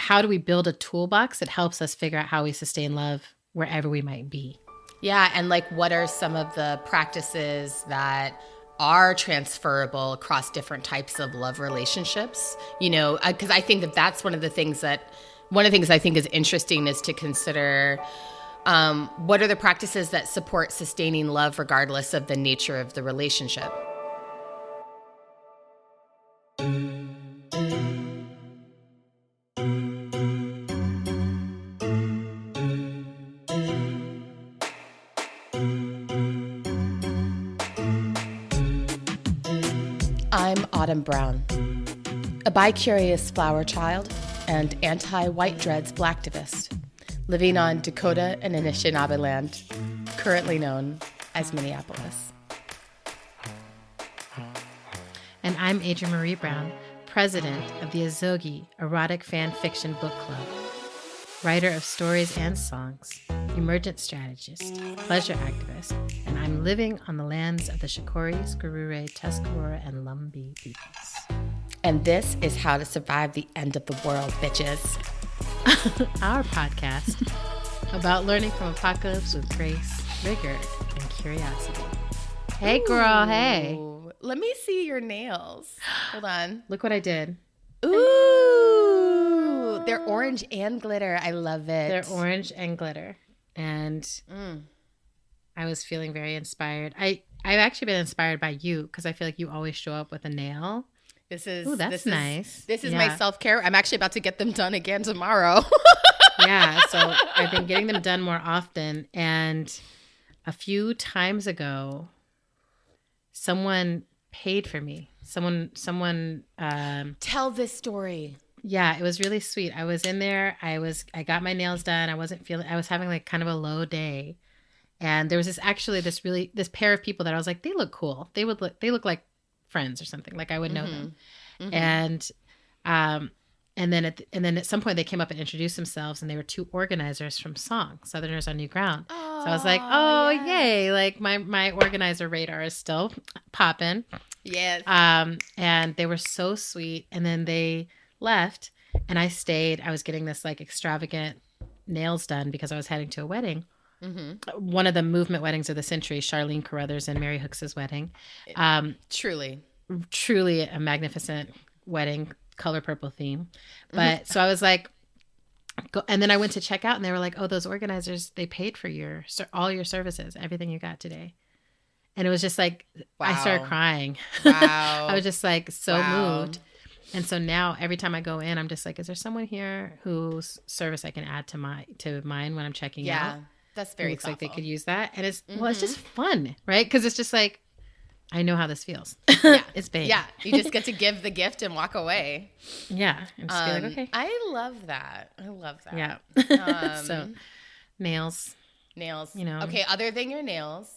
how do we build a toolbox that helps us figure out how we sustain love wherever we might be. Yeah, and like what are some of the practices that are transferable across different types of love relationships? You know, because I think that that's one of the things I think is interesting is to consider what are the practices that support sustaining love regardless of the nature of the relationship. I'm Autumn Brown, a bi-curious flower child and anti-white dreads blacktivist, living on Dakota and Anishinaabe land, currently known as Minneapolis. And I'm Adrienne Marie Brown, president of the Azogi Erotic Fan Fiction Book Club, writer of stories and songs, emergent strategist, pleasure activist, and I'm living on the lands of the Shakori, Skurure, Tuscarora, and Lumbee peoples. And this is How to Survive the End of the World, bitches. Our podcast about learning from apocalypse with grace, rigor, and curiosity. Hey, girl, hey. Let me see your nails. Hold on. Look what I did. Ooh, they're orange and glitter. I love it. They're orange and glitter. And I was feeling very inspired. I've actually been inspired by you because I feel like you always show up with a nail. That's nice. This is my self-care. I'm actually about to get them done again tomorrow. Yeah, so I've been getting them done more often. And a few times ago, someone paid for me. Someone Tell this story. Yeah, it was really sweet. I was in there. I got my nails done. I was having like kind of a low day. And there was this pair of people that I was like, they look cool. They look like friends or something. Like I would know them. Mm-hmm. And then at some point they came up and introduced themselves, and they were two organizers from SONG, Southerners on New Ground. Oh, so I was like, oh, yeah. Yay. Like my organizer radar is still popping. Yes. And they were so sweet. And then they left and I stayed. I was getting this like extravagant nails done because I was heading to a wedding. Mm-hmm. One of the movement weddings of the century, Charlene Carruthers and Mary Hooks's wedding. Truly a magnificent wedding, color purple theme. But so I was like, and then I went to check out and they were like, oh, those organizers, they paid for all your services, everything you got today. And it was just like, wow. I started crying. Wow. I was just like so moved. And so now every time I go in, I'm just like, is there someone here whose service I can add to mine when I'm checking out? Yeah, that's very looks thoughtful. Like they could use that. And it's it's just fun, right? Because it's just like, I know how this feels. Yeah. It's big. Yeah. You just get to give the gift and walk away. Yeah. And just be like, okay. I love that. Yeah. So nails. You know. Okay. Other than your nails,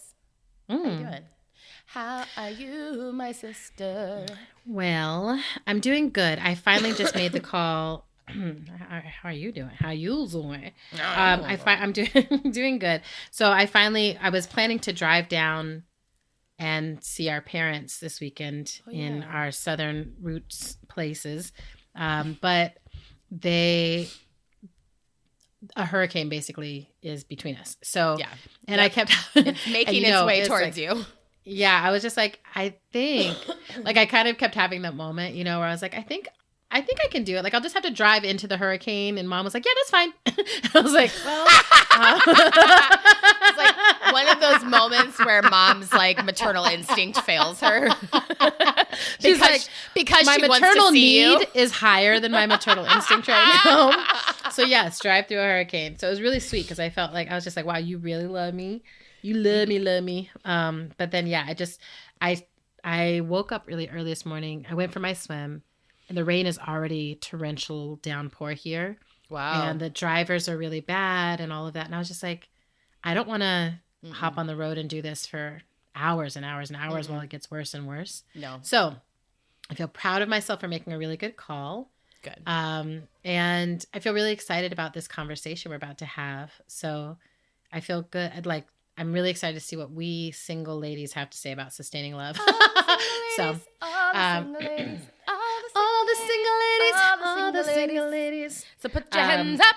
how are you doing? How are you, my sister? Well, I'm doing good. I finally just made the call. How are you doing? How you doing? I'm doing good. So I was planning to drive down and see our parents this weekend in our southern roots places. But a hurricane basically is between us. So, and I kept it's making its way towards you. Yeah. I was just like, I think like I kind of kept having that moment, where I was like, I think I can do it. Like, I'll just have to drive into the hurricane. And Mom was like, yeah, that's fine. I was like, well. It's like one of those moments where Mom's like maternal instinct fails her. because my she wants maternal to see need you. is higher than my maternal instinct right now. So yes, drive through a hurricane. So it was really sweet because I felt like I was just like, wow, you really love me. You love me. But then I woke up really early this morning. I went for my swim. And the rain is already torrential downpour here. Wow. And the drivers are really bad and all of that. And I was just like, I don't want to hop on the road and do this for hours and hours and hours while it gets worse and worse. No. So I feel proud of myself for making a really good call. Good. And I feel really excited about this conversation we're about to have. So I feel good. I'm really excited to see what we single ladies have to say about sustaining love. All the single ladies. all the single ladies. So put your hands up.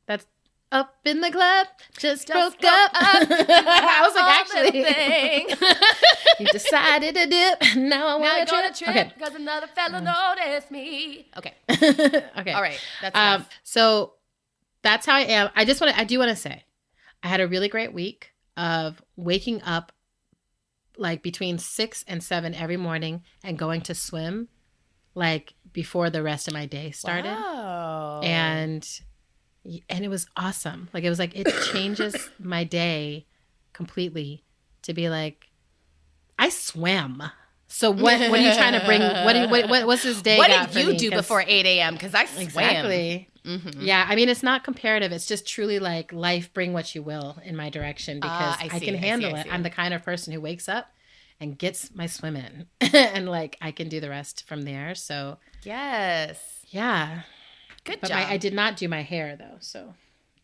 That's up in the club. Just broke up. I was like, actually, you decided to dip. Now I want to trip. Because another fella noticed me. Okay. Okay. All right. That's enough. So that's how I am. I do want to say, I had a really great week of waking up like between 6 and 7 every morning and going to swim like before the rest of my day started. Wow. And it was awesome. Like, it was like, it changes my day completely to be like, I swam. So what are you trying to bring? What's this day? What did you do before 8 a.m.? Because I swam. Exactly. Mm-hmm. Yeah. I mean, it's not comparative. It's just truly like life, bring what you will in my direction because I can handle it. I'm the kind of person who wakes up and gets my swim in and like, I can do the rest from there. So yes. Yeah. Good but job. I did not do my hair though. So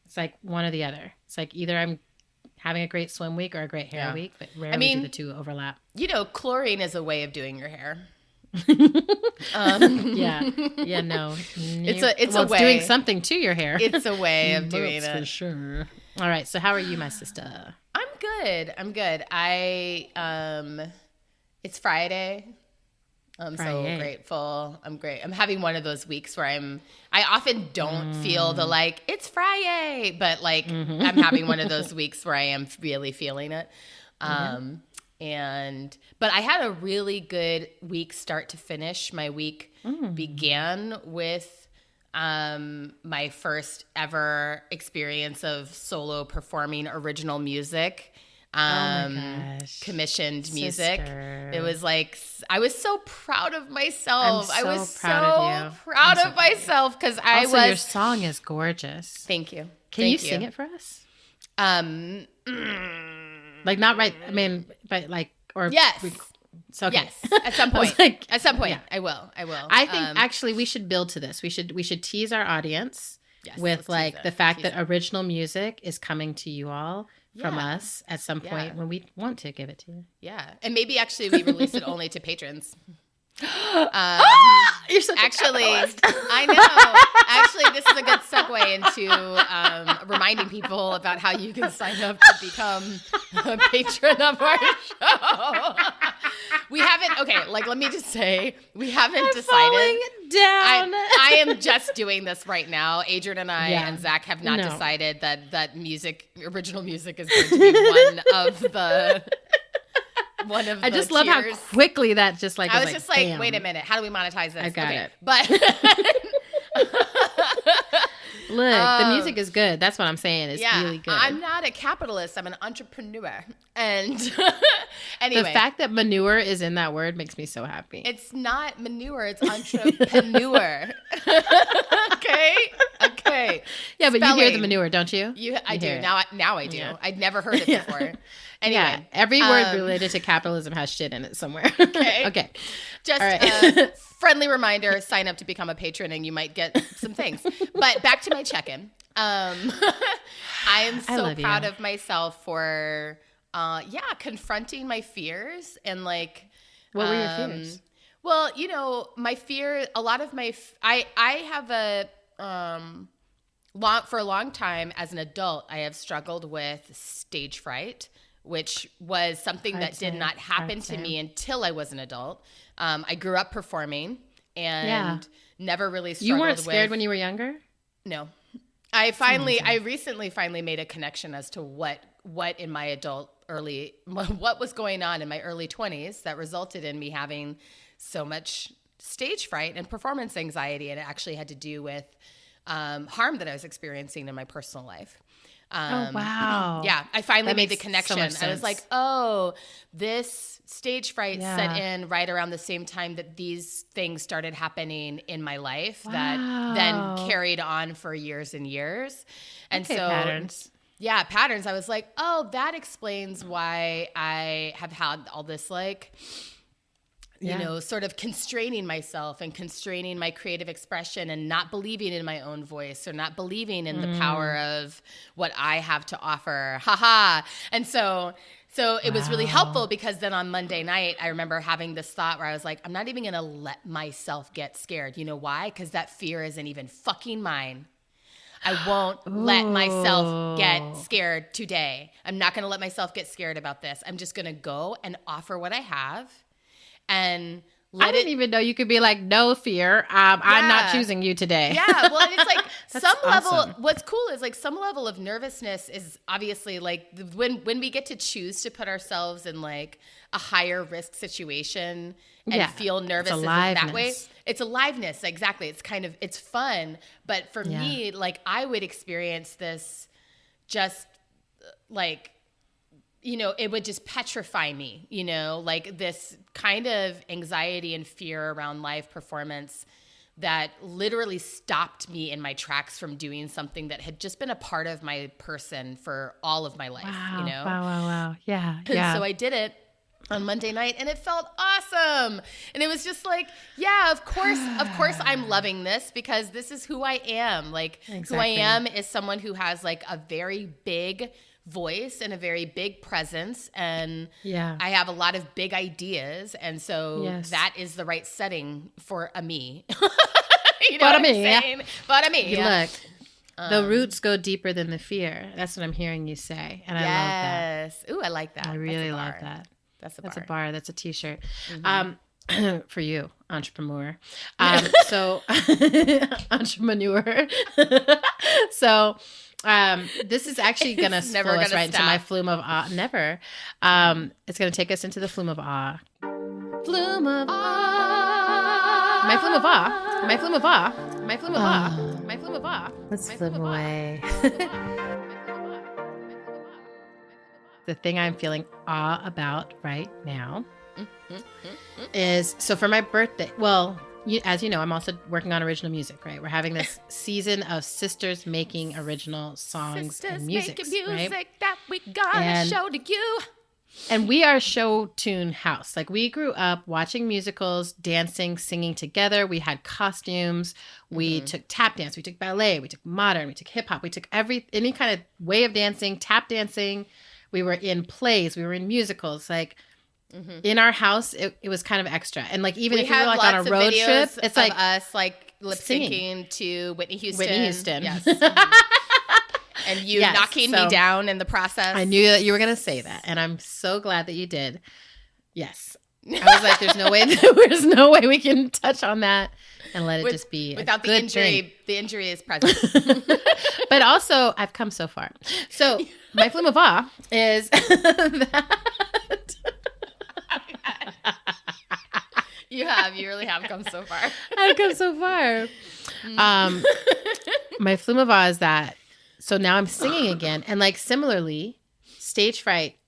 it's like one or the other. It's like either I'm having a great swim week or a great hair week, but rarely do the two overlap. You know, chlorine is a way of doing your hair. Yeah. No. It's a way. It's doing something to your hair. It's a way of doing it. For sure. All right. So how are you, my sister? I'm good. It's Friday. I'm so grateful. I'm great. I'm having one of those weeks where I often don't feel the like, it's Friday, but like I'm having one of those weeks where I am really feeling it. But I had a really good week start to finish. My week began with my first ever experience of solo performing original music. Commissioned music. It was like, I was so proud of myself. I was so proud of myself because your song is gorgeous. Thank you. Can you sing it for us? Like not right. I mean, but like, or yes. So okay. Yes, at some point. At some point, yeah. I will. I think actually we should build to this. We should tease our audience with like the fact that original music is coming to you all from us at some point when we want to give it to you. Yeah, and maybe actually we release it only to patrons. You're such actually, a I know. Actually, this is a good segue into reminding people about how you can sign up to become a patron of our show. We haven't. Okay, like let me just say, we haven't decided. Falling down. I am just doing this right now. Adrian and I and Zach have not decided that original music, is going to be one of the I just tiers. love how quickly that just like I was just like, bam. wait a minute, how do we monetize this? I got it. But look, the music is good. That's what I'm saying. It's really good. I'm not a capitalist. I'm an entrepreneur. And anyway, the fact that manure is in that word makes me so happy. It's not manure. It's entrepreneur. Okay. Yeah, but you hear the manure, don't you? I do. Now I do. Yeah. I'd never heard it before. Anyway, every word related to capitalism has shit in it somewhere. Okay. Just a friendly reminder, sign up to become a patron and you might get some things. But back to my check-in. I am so proud of myself for, confronting my fears and like. What were your fears? Well, you know, my fear, a lot of my, I have for a long time as an adult, I have struggled with stage fright, which was something that did not happen to me until I was an adult. I grew up performing and never really struggled with. You weren't scared when you were younger? No. I recently finally made a connection as to what in my what was going on in my early 20s that resulted in me having so much stage fright and performance anxiety. And it actually had to do with harm that I was experiencing in my personal life. Oh, wow. Yeah, I finally made the connection. So I was like, oh, this stage fright set in right around the same time that these things started happening in my life that then carried on for years and years. And so patterns. Yeah, patterns. I was like, oh, that explains why I have had all this like, you know, sort of constraining myself and constraining my creative expression and not believing in my own voice or not believing in the power of what I have to offer. Ha ha. And so So it was really helpful because then on Monday night, I remember having this thought where I was like, I'm not even going to let myself get scared. You know why? Because that fear isn't even fucking mine. I won't let myself get scared today. I'm not going to let myself get scared about this. I'm just going to go and offer what I have and I didn't even know you could be like, no fear. I'm not choosing you today. Yeah. Well, and it's like some awesome. level, what's cool is like some level of nervousness is obviously like when we get to choose to put ourselves in like a higher risk situation and feel nervous in that way. It's aliveness. Exactly. It's kind of, it's fun. But for me, like I would experience this just like, you know, it would just petrify me, you know, like this kind of anxiety and fear around live performance that literally stopped me in my tracks from doing something that had just been a part of my person for all of my life, you know? Wow. Yeah. And so I did it on Monday night and it felt awesome. And it was just like, yeah, of course I'm loving this because this is who I am. Like who I am is someone who has like a very big voice and a very big presence, and I have a lot of big ideas, and so that is the right setting for a me. You know what I'm saying? But a me. Look, the roots go deeper than the fear. That's what I'm hearing you say, and I love that. Ooh, I like that. I really love that. That's a bar. That's a T-shirt. For you, entrepreneur. So entrepreneur. So this is actually going to flow us right into my flume of awe. Never. It's going to take us into the flume of awe. Flume of awe. My flume of awe. My flume of awe. My flume of awe. My flume of awe. Let's flip away. The thing I'm feeling awe about right now is, so for my birthday, well, as you know, I'm also working on original music, right? We're having this season of sisters making original songs and music, right? That we gotta show to you. And we are show tune house. Like we grew up watching musicals, dancing, singing together. We had costumes. We took tap dance. We took ballet. We took modern. We took hip hop. We took any kind of way of dancing, tap dancing. We were in plays. We were in musicals. Like in our house, it was kind of extra. And like even if we were like on a road trip, it's like us like lip syncing to Whitney Houston. Yes. And you knocking me down in the process. I knew that you were going to say that, and I'm so glad that you did. Yes. I was like, there's no way we can touch on that and let it just be without the injury. Drink. The injury is present. But also, I've come so far. So my flume of awe is that you really have come so far. I've come so far. My flume of awe is that. So now I'm singing again. And like similarly, stage fright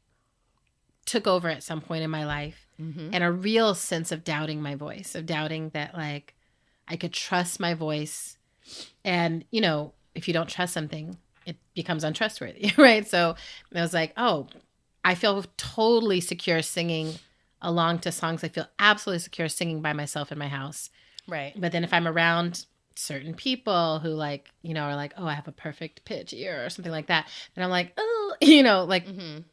took over at some point in my life, and a real sense of doubting my voice, of doubting that like I could trust my voice. And, you know, if you don't trust something, it becomes untrustworthy, right? So I was like, oh, I feel totally secure singing along to songs. I feel absolutely secure singing by myself in my house. Right. But then if I'm around certain people who like, you know, are like, oh, I have a perfect pitch here or something like that. And I'm like, oh, you know, like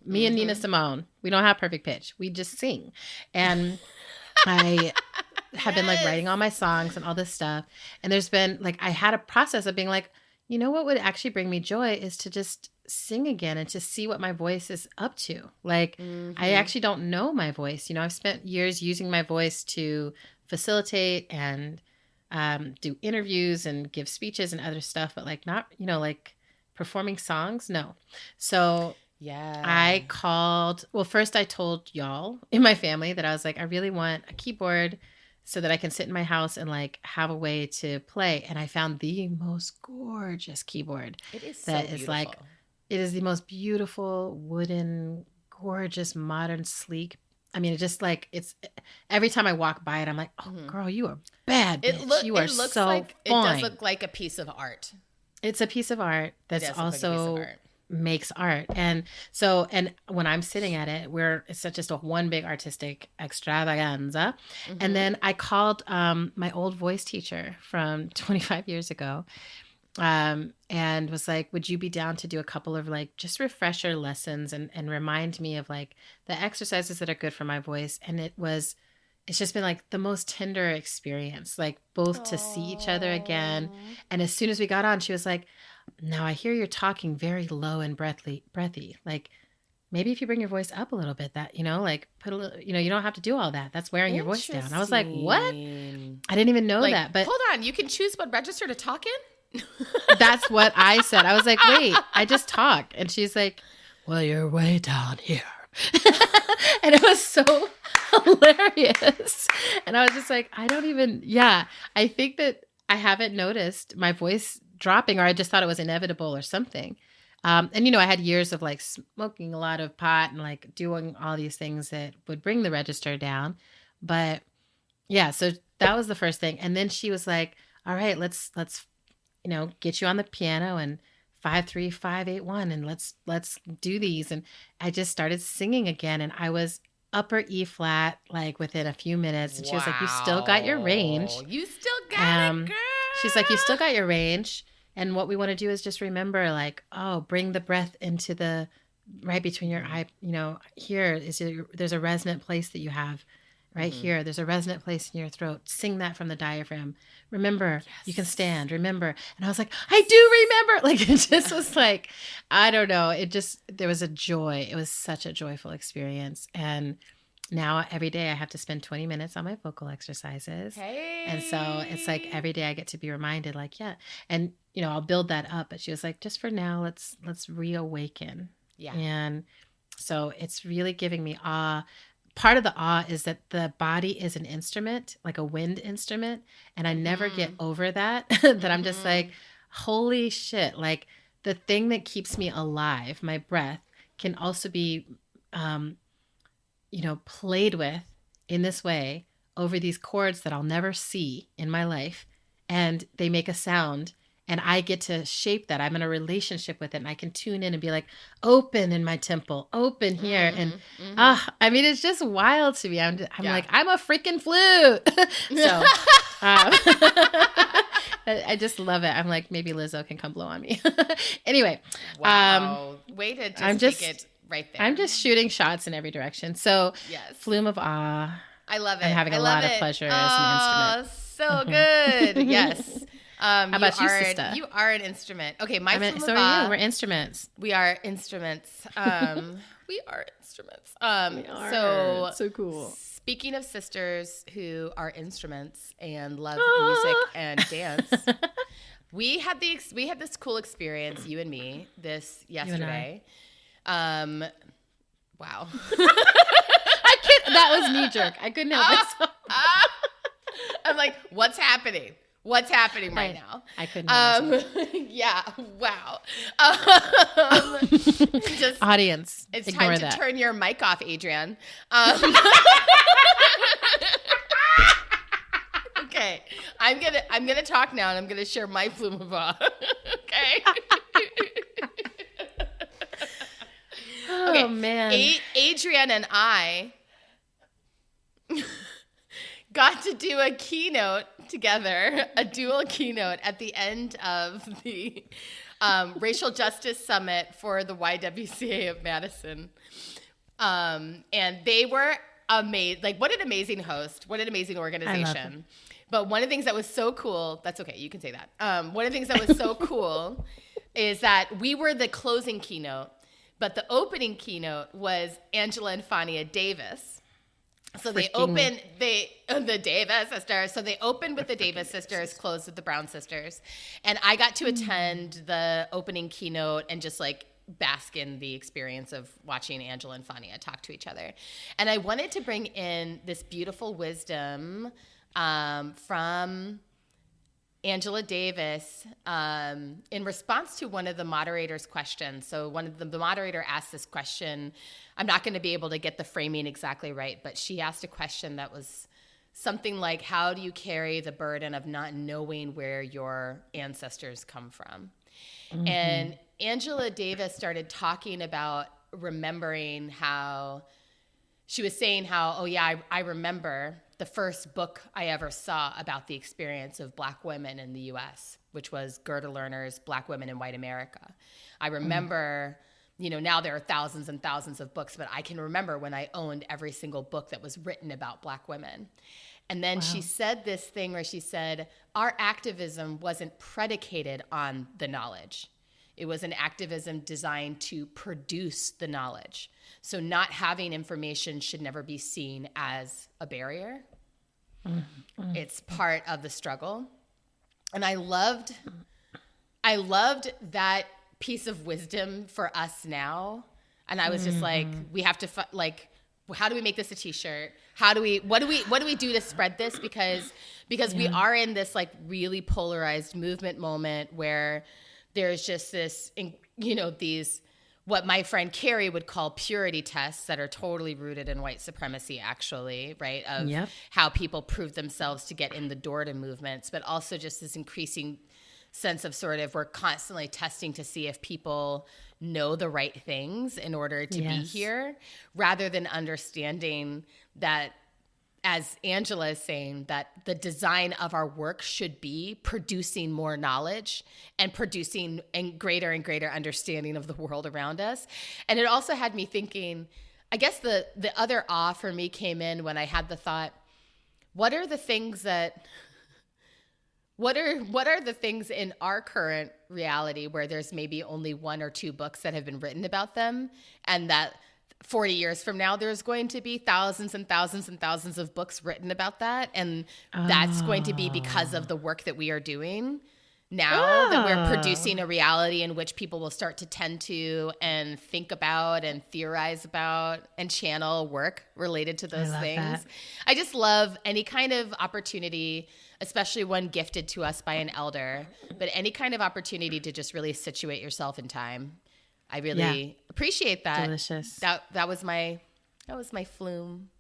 me and Nina Simone, we don't have perfect pitch. We just sing. And I have been like writing all my songs and all this stuff. And there's been like, I had a process of being like, you know, what would actually bring me joy is to just sing again and to see what my voice is up to. Like, I actually don't know my voice. You know, I've spent years using my voice to facilitate and do interviews and give speeches and other stuff, but like not, you know, like performing songs. No. So I called, well, first I told y'all in my family that I was like, I really want a keyboard so that I can sit in my house and like have a way to play. And I found the most gorgeous keyboard. It is that so is like, it is the most beautiful wooden, gorgeous, modern, sleek. I mean, it just like, it's every time I walk by it, I'm like, oh, girl, you are bad. Bitch. You are so fine. It does look like a piece of art. It's a piece of art that's also makes art. And so, and when I'm sitting at it, it's just a one big artistic extravaganza. And then I called my old voice teacher from 25 years ago. and was like, would you be down to do a couple of like just refresher lessons and remind me of like the exercises that are good for my voice? And it's just been like the most tender experience, like both to see each other again. And as soon as we got on, she was like, now I hear you're talking very low and breathy. Like maybe if you bring your voice up a little bit, that, like put a little, you don't have to do all that. That's wearing your voice down. I was like, what? I didn't even know that. But hold on, you can choose what register to talk in? That's what I said. I was like, wait, I just talk. And she's like, well, you're way down here. And it was so hilarious. And I was just like, I think that I haven't noticed my voice dropping, or I just thought it was inevitable or something. And, I had years of like smoking a lot of pot and like doing all these things that would bring the register down. But yeah, so that was the first thing. And then she was like, all right, let's get you on the piano and 5, 3, 5, 8, 1, and let's do these. And I just started singing again, and I was upper E flat like within a few minutes. And she was like, "You still got your range. You still got it, girl." She's like, "You still got your range, and what we want to do is just remember, like, bring the breath into the right between your eye. Here there's a resonant place that you have." Right here, there's a resonant place in your throat. Sing that from the diaphragm. Remember, you can stand. Remember. And I was like, I do remember. Like, it just was like, I don't know. There was a joy. It was such a joyful experience. And now every day I have to spend 20 minutes on my vocal exercises. Hey. And so it's like every day I get to be reminded, like, yeah. And, I'll build that up. But she was like, just for now, let's reawaken. Yeah. And so it's really giving me awe. Part of the awe is that the body is an instrument, like a wind instrument. And I never get over that, that I'm just like, holy shit. Like the thing that keeps me alive, my breath, can also be, played with in this way over these chords that I'll never see in my life. And they make a sound. And I get to shape that. I'm in a relationship with it. And I can tune in and be like, open in my temple, open here. And it's just wild to me. I'm like, I'm a freaking flute. So I just love it. I'm like, maybe Lizzo can come blow on me. Anyway. Wow. Way to take it right there. I'm just shooting shots in every direction. So Flume of Awe. I love it. I'm having a lot of pleasure as an instrument. So good. Yes. How about you, sister? You are an instrument. Okay, so are you. We're instruments. We are instruments. We are instruments. We are. So cool. Speaking of sisters who are instruments and love music and dance, we had this cool experience, you and me, yesterday. Wow. That was knee jerk. I couldn't help myself. I'm like, what's happening? What's happening right now? I couldn't help myself. Yeah. Wow. Audience, it's ignore time that. to turn your mic off, Adrienne. Okay. I'm gonna talk now, and I'm gonna share my Flume of Awe. Okay. Oh man. Adrienne and I got to do a keynote together, a dual keynote at the end of the Racial Justice Summit for the YWCA of Madison. And they were amazing. Like, what an amazing host. What an amazing organization. But one of the things that was so cool, that's okay, you can say that. One of the things that was so cool is that we were the closing keynote, but the opening keynote was Angela and Fania Davis. So they opened the Davis sisters. So they opened with the Davis sisters, closed with the Brown sisters. And I got to attend the opening keynote and just like bask in the experience of watching Angela and Fania talk to each other. And I wanted to bring in this beautiful wisdom from Angela Davis in response to one of the moderator's questions. So the moderator asked this question. I'm not going to be able to get the framing exactly right, but she asked a question that was something like, how do you carry the burden of not knowing where your ancestors come from? Mm-hmm. And Angela Davis started talking about remembering how she was saying how, oh yeah, I remember the first book I ever saw about the experience of Black women in the U.S., which was Gerda Lerner's Black Women in White America. I remember, now there are thousands and thousands of books, but I can remember when I owned every single book that was written about Black women. And then she said this thing where she said, our activism wasn't predicated on the knowledge. It was an activism designed to produce the knowledge. So not having information should never be seen as a barrier. It's part of the struggle. And I loved that piece of wisdom for us now. And I was just like, we have to how do we make this a t-shirt? What do we do to spread this? Because we are in this like really polarized movement moment where there's just this, these, what my friend Carrie would call purity tests that are totally rooted in white supremacy, actually, right? Of how people prove themselves to get in the door to movements, but also just this increasing sense of sort of we're constantly testing to see if people know the right things in order to be here, rather than understanding that, as Angela is saying, that the design of our work should be producing more knowledge and producing and greater understanding of the world around us. And it also had me thinking, I guess the other awe for me came in when I had the thought, what are the things in our current reality where there's maybe only one or two books that have been written about them, and that 40 years from now, there's going to be thousands and thousands and thousands of books written about that. And that's going to be because of the work that we are doing now, that we're producing a reality in which people will start to tend to and think about and theorize about and channel work related to those things. That. I just love any kind of opportunity, especially one gifted to us by an elder, but any kind of opportunity to just really situate yourself in time. I really appreciate that. Delicious. That was my flume.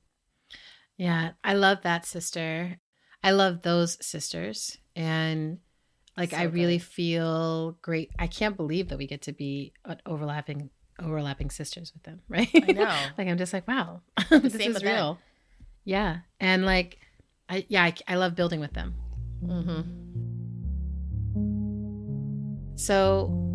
Yeah, I love that, sister. I love those sisters, and like I really feel great. I can't believe that we get to be overlapping sisters with them, right? I know. Like I'm just like, wow, this is real. Yeah, and like, I love building with them. So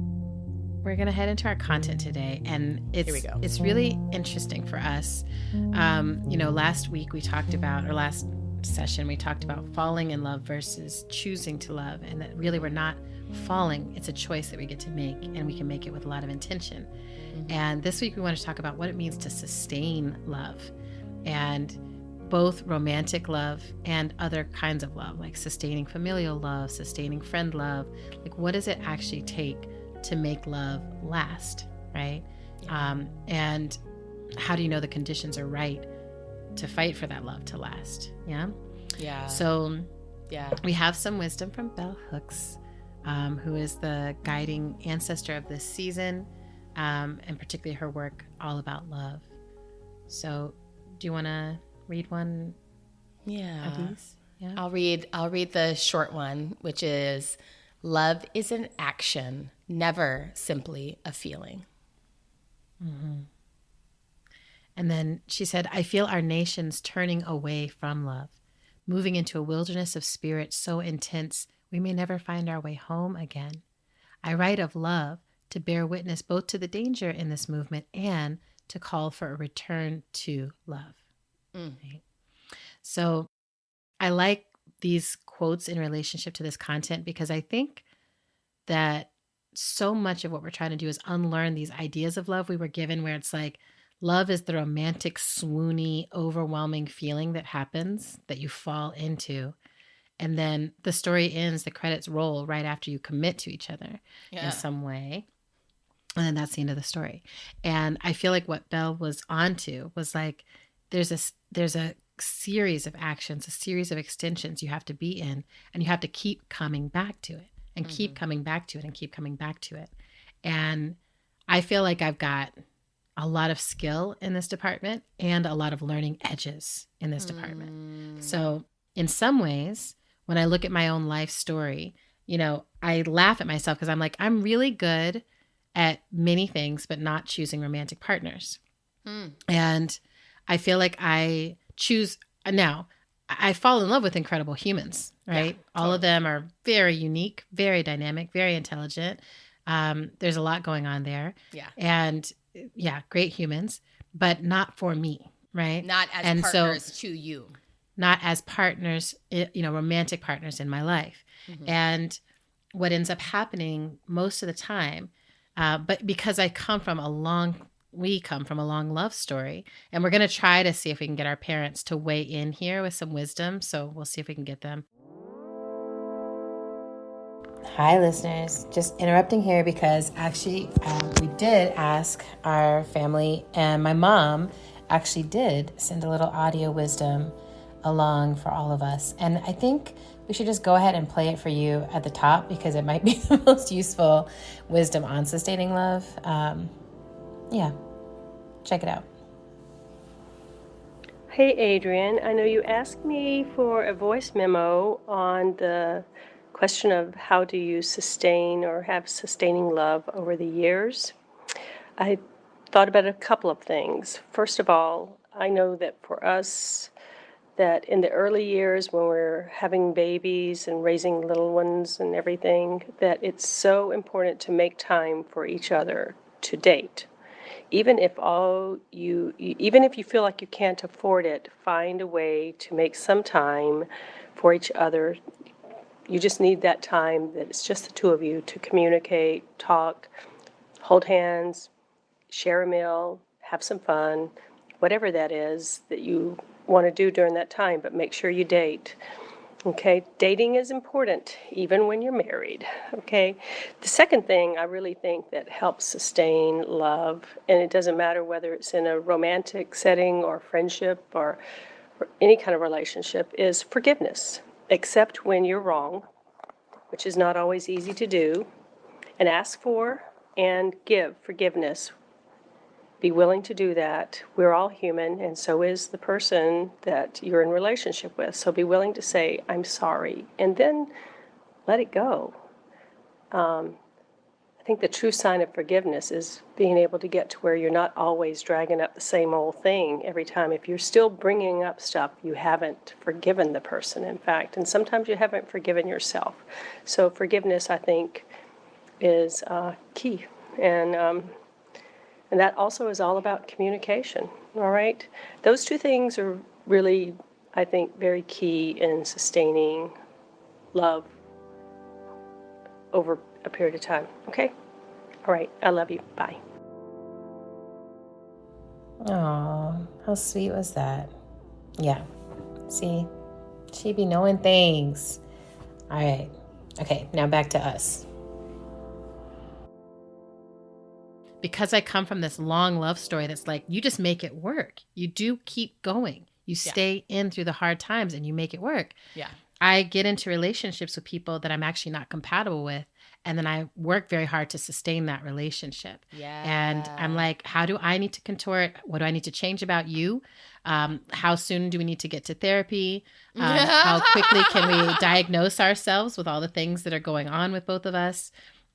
we're going to head into our content today, and it's really interesting for us. Last week we talked about, or last session we talked about falling in love versus choosing to love, and that really we're not falling. It's a choice that we get to make, and we can make it with a lot of intention. And this week we want to talk about what it means to sustain love, and both romantic love and other kinds of love, like sustaining familial love, sustaining friend love. Like, what does it actually take to make love last, right? And how do you know the conditions are right to fight for that love to last? Yeah. So we have some wisdom from Bell Hooks, who is the guiding ancestor of this season, and particularly her work all about love. So do you want to read one of these? Yeah. I'll read the short one, which is, love is an action, never simply a feeling. And then she said, I feel our nation's turning away from love, moving into a wilderness of spirit so intense we may never find our way home again. I write of love to bear witness both to the danger in this movement and to call for a return to love. Right? So I like these quotes in relationship to this content, because I think that so much of what we're trying to do is unlearn these ideas of love we were given, where it's like, love is the romantic, swoony, overwhelming feeling that happens, that you fall into. And then the story ends, the credits roll right after you commit to each other in some way. And then that's the end of the story. And I feel like what Belle was onto was like, there's a series of actions, a series of extensions you have to be in, and you have to keep coming back to it, and keep coming back to it, and keep coming back to it. And I feel like I've got a lot of skill in this department and a lot of learning edges in this department. So in some ways, when I look at my own life story, I laugh at myself, because I'm like, I'm really good at many things, but not choosing romantic partners. And I feel like I choose now. I fall in love with incredible humans, right? Yeah, All of totally. them are very unique, very dynamic, very intelligent. There's a lot going on there. Yeah. And yeah, great humans, but not for me, right? Not as And so partners to you. not as partners, romantic partners in my life. Mm-hmm. And what ends up happening most of the time, but because we come from a long love story, and we're going to try to see if we can get our parents to weigh in here with some wisdom. So we'll see if we can get them. Hi, listeners. Just interrupting here because actually we did ask our family, and my mom actually did send a little audio wisdom along for all of us. And I think we should just go ahead and play it for you at the top because it might be the most useful wisdom on sustaining love. Yeah, check it out. Hey, Adrian. I know you asked me for a voice memo on the question of how do you sustain or have sustaining love over the years. I thought about a couple of things. First of all, I know that for us, that in the early years when we're having babies and raising little ones and everything, that it's so important to make time for each other to date. Even if you feel like you can't afford it, find a way to make some time for each other. You just need that time that it's just the two of you to communicate, talk, hold hands, share a meal, have some fun, whatever that is that you want to do during that time, but make sure you date. Okay, dating is important even when you're married. Okay, the second thing I really think that helps sustain love, and it doesn't matter whether it's in a romantic setting or friendship or any kind of relationship, is forgiveness. Accept when you're wrong, which is not always easy to do, and ask for and give forgiveness. Be willing to do that. We're all human, and so is the person that you're in relationship with. So be willing to say, I'm sorry, and then let it go. I think the true sign of forgiveness is being able to get to where you're not always dragging up the same old thing every time. If you're still bringing up stuff, you haven't forgiven the person, in fact, and sometimes you haven't forgiven yourself. So forgiveness, I think, is key. And that also is all about communication, all right? Those two things are really, I think, very key in sustaining love over a period of time, okay? All right, I love you. Bye. Oh, how sweet was that? Yeah. See, she be knowing things. All right. Okay, now back to us. Because I come from this long love story that's like, you just make it work. You do keep going. You stay in through the hard times and you make it work. Yeah. I get into relationships with people that I'm actually not compatible with. And then I work very hard to sustain that relationship. Yeah. And I'm like, how do I need to contort? What do I need to change about you? How soon do we need to get to therapy? How quickly can we diagnose ourselves with all the things that are going on with both of us?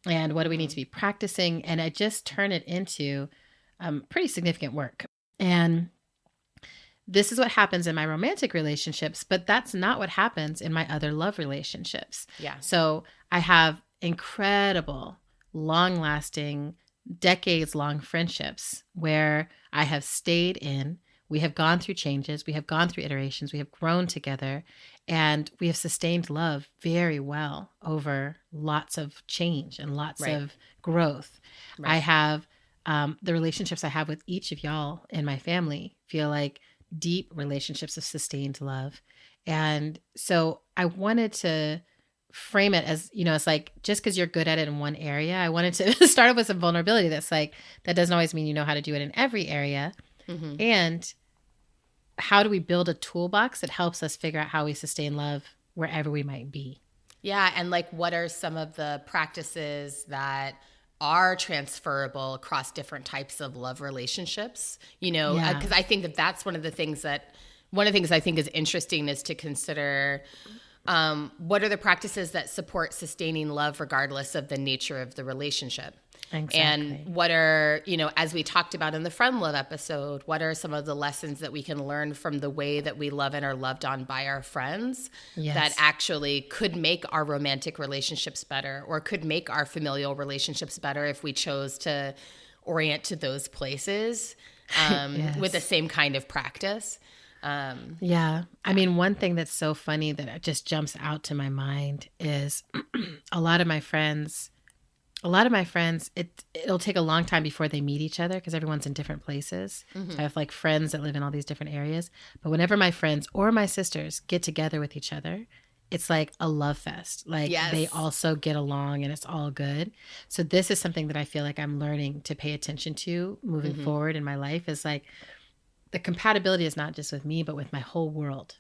And what do we need to be practicing? And I just turn it into pretty significant work. And this is what happens in my romantic relationships, but that's not what happens in my other love relationships. Yeah. So I have incredible, long-lasting, decades-long friendships where I have stayed in. We have gone through changes. We have gone through iterations. We have grown together. And we have sustained love very well over lots of change and lots of growth. Right. I have the relationships I have with each of y'all in my family feel like deep relationships of sustained love. And so I wanted to frame it as, it's like, just because you're good at it in one area, I wanted to start off with some vulnerability that's like, that doesn't always mean you know how to do it in every area. Mm-hmm. And how do we build a toolbox that helps us figure out how we sustain love wherever we might be? Yeah. And like, what are some of the practices that are transferable across different types of love relationships? Because I think that's one of the things I think is interesting is to consider what are the practices that support sustaining love regardless of the nature of the relationship? Exactly. And what are, as we talked about in the friend love episode, what are some of the lessons that we can learn from the way that we love and are loved on by our friends that actually could make our romantic relationships better, or could make our familial relationships better if we chose to orient to those places with the same kind of practice. Yeah. I mean, one thing that's so funny that just jumps out to my mind is a lot of my friends, it'll take a long time before they meet each other because everyone's in different places. So I have like friends that live in all these different areas. But whenever my friends or my sisters get together with each other, it's like a love fest. Like they also get along and it's all good. So this is something that I feel like I'm learning to pay attention to moving forward in my life, is like the compatibility is not just with me, but with my whole world,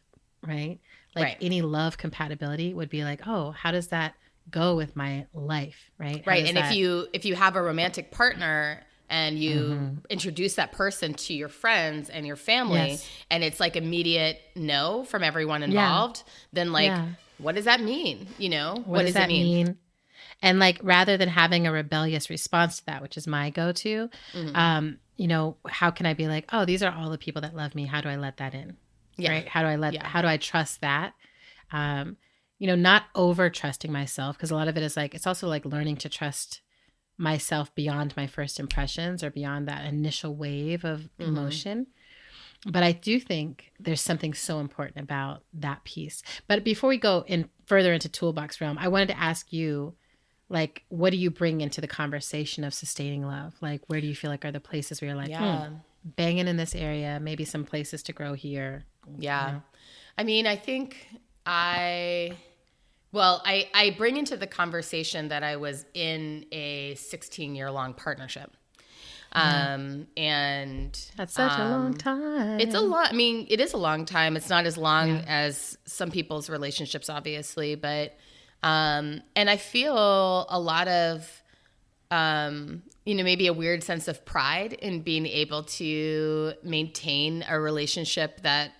right? Like any love compatibility would be like, oh, how does that go with my life, right? Right. And if you have a romantic partner and you introduce that person to your friends and your family, and it's like immediate no from everyone involved, then like, what does that mean? What does that mean? And like, rather than having a rebellious response to that, which is my go-to, how can I be like, oh, these are all the people that love me. How do I let that in? Yeah. Right? How do I trust that? Not over trusting myself, because a lot of it is like, it's also like learning to trust myself beyond my first impressions or beyond that initial wave of emotion. But I do think there's something so important about that piece. But before we go in further into toolbox realm, I wanted to ask you, like, what do you bring into the conversation of sustaining love? Like, where do you feel like are the places where you're like, banging in this area, maybe some places to grow here? Yeah. I mean, I think I bring into the conversation that I was in a 16-year-long partnership. And that's such a long time. It's a lot. I mean, it is a long time. It's not as long as some people's relationships, obviously, but, and I feel a lot of, maybe a weird sense of pride in being able to maintain a relationship that,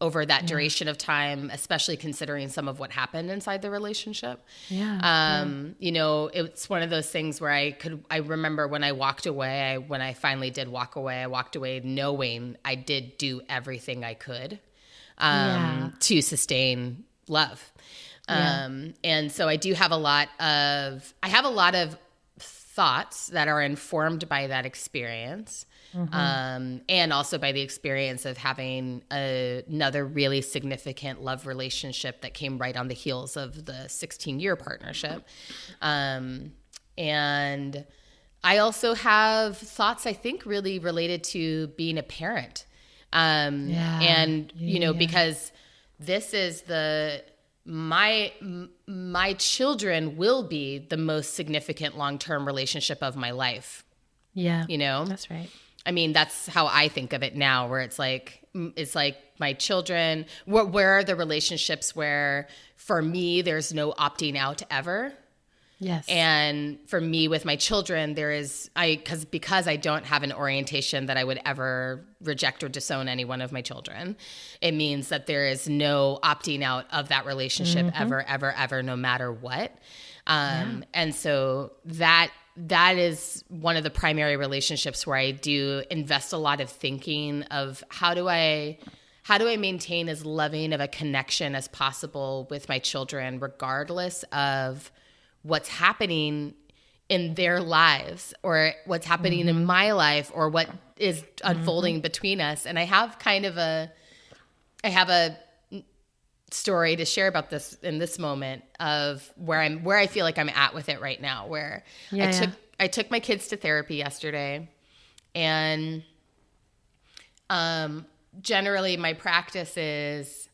over that duration of time, especially considering some of what happened inside the relationship. It's one of those things where I remember when I walked away, when I finally did walk away, I walked away knowing I did do everything I could to sustain love. And so I do have a lot of thoughts that are informed by that experience. And also by the experience of having another really significant love relationship that came right on the heels of the 16-year partnership. And I also have thoughts, I think, really related to being a parent. Because this is my children will be the most significant long-term relationship of my life. Yeah. That's right. I mean, that's how I think of it now, where it's like my children, where are the relationships where for me, there's no opting out ever. Yes. And for me with my children, there is, because I don't have an orientation that I would ever reject or disown any one of my children. It means that there is no opting out of that relationship ever, ever, ever, no matter what. And so that is one of the primary relationships where I do invest a lot of thinking of how do I maintain as loving of a connection as possible with my children, regardless of what's happening in their lives or what's happening in my life or what is unfolding between us. And I have a story to share about this in this moment of where I feel like I'm at with it right now, where I took my kids to therapy yesterday, and generally my practice is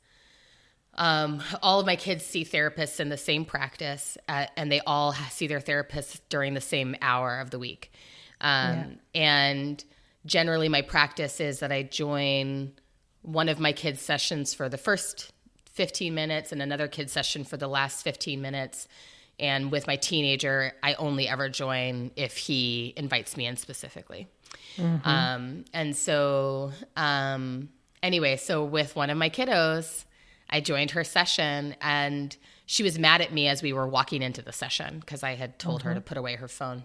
all of my kids see therapists in the same practice, and they all see their therapists during the same hour of the week. And generally my practice is that I join one of my kids' sessions for the first 15 minutes and another kid session for the last 15 minutes. And with my teenager, I only ever join if he invites me in specifically. And so anyway, so with one of my kiddos, I joined her session, and she was mad at me as we were walking into the session because I had told her to put away her phone.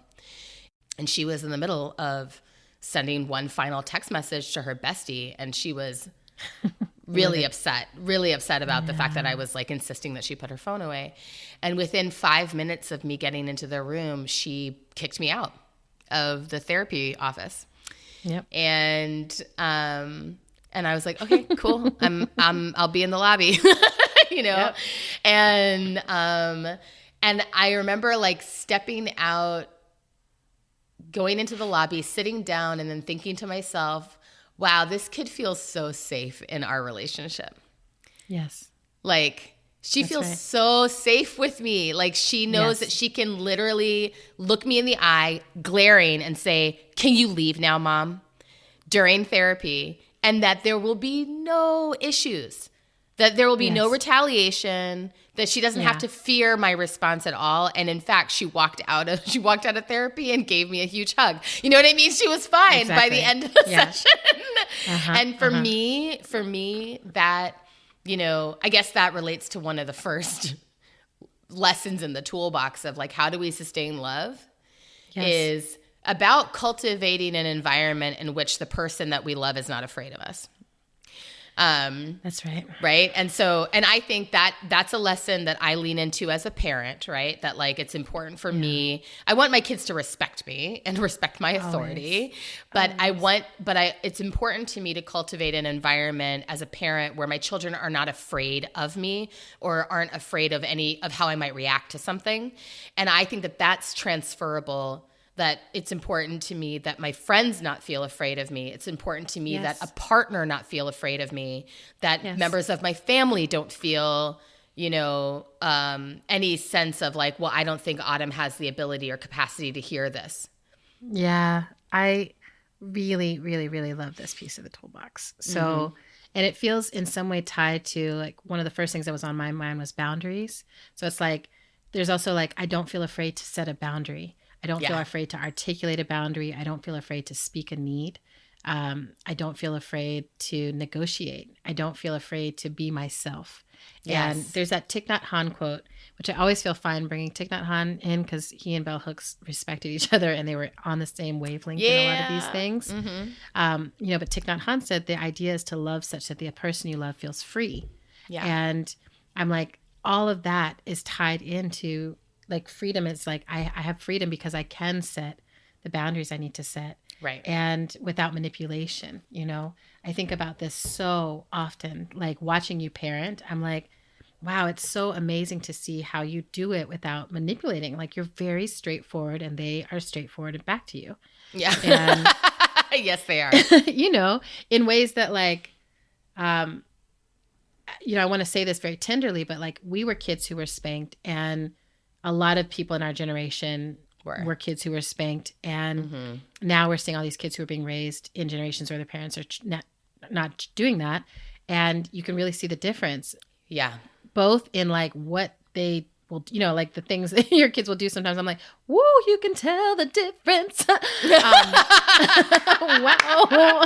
And she was in the middle of sending one final text message to her bestie, and she was really upset about the fact that I was like insisting that she put her phone away. And within 5 minutes of me getting into the room, she kicked me out of the therapy office. Yep. And I was like, okay, cool. I'll be in the lobby, you know? Yep. And I remember like stepping out, going into the lobby, sitting down, and then thinking to myself, wow, this kid feels so safe in our relationship. Yes. Like, she feels so safe with me. Like, she knows that she can literally look me in the eye, glaring, and say, can you leave now, Mom? During therapy. And that there will be no issues, that there will be no retaliation, that she doesn't have to fear my response at all. And in fact, she walked out of therapy and gave me a huge hug. You know what I mean? She was fine by the end of the session. And for me, that, you know, I guess that relates to one of the first lessons in the toolbox of like, how do we sustain love is about cultivating an environment in which the person that we love is not afraid of us. That's right. Right. And so, and I think that that's a lesson that I lean into as a parent, right? That like, it's important for me. I want my kids to respect me and respect my authority, but it's important to me to cultivate an environment as a parent where my children are not afraid of me or aren't afraid of how I might react to something. And I think that that's transferable, that it's important to me that my friends not feel afraid of me. It's important to me that a partner not feel afraid of me, that members of my family don't feel, you know, any sense of like, well, I don't think Autumn has the ability or capacity to hear this. Yeah, I really, really, really love this piece of the toolbox. So, and it feels in some way tied to like one of the first things that was on my mind was boundaries. So it's like, there's also like, I don't feel afraid to set a boundary. I don't feel afraid to articulate a boundary. I don't feel afraid to speak a need. I don't feel afraid to negotiate. I don't feel afraid to be myself. Yes. And there's that Thich Nhat Hanh quote, which I always feel fine bringing Thich Nhat Hanh in because he and Bell Hooks respected each other and they were on the same wavelength in a lot of these things. You know, but Thich Nhat Hanh said the idea is to love such that the person you love feels free. Yeah. And I'm like, all of that is tied into like freedom. Is like, I have freedom because I can set the boundaries I need to set. Right. And without manipulation, you know, I think about this so often, like watching you parent, I'm like, wow, it's so amazing to see how you do it without manipulating. Like you're very straightforward and they are straightforward and back to you. Yeah. And, yes, they are. You know, in ways that like, you know, I want to say this very tenderly, but like we were kids who were spanked and a lot of people in our generation were kids who were spanked. And now we're seeing all these kids who are being raised in generations where their parents are not doing that. And you can really see the difference. Yeah. Both in like what they will, you know, like the things that your kids will do sometimes. I'm like, woo, you can tell the difference. Wow.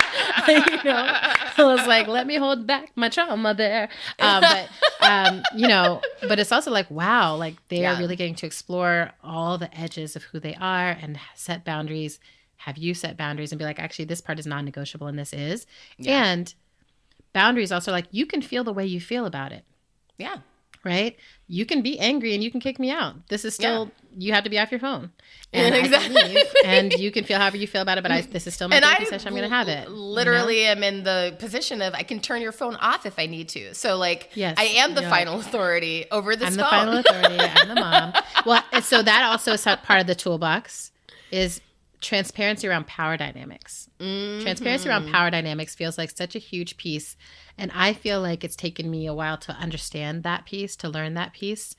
You know, I was like, let me hold back my trauma there. You know, but it's also like, wow, like they are really getting to explore all the edges of who they are and set boundaries. Have you set boundaries and be like, actually, this part is non-negotiable and this is. Yeah. And boundaries also like, you can feel the way you feel about it. Yeah. Right? You can be angry and you can kick me out. This is still, you have to be off your phone. And exactly. I can leave, and you can feel however you feel about it, but this is still my therapy session. I'm going to have it. Literally am in the position of I can turn your phone off if I need to. So like, I am the final authority over this phone. I'm the final authority. I'm the mom. Well, so that also is part of the toolbox is transparency around power dynamics. Transparency around power dynamics feels like such a huge piece. And I feel like it's taken me a while to understand that piece, to learn that piece.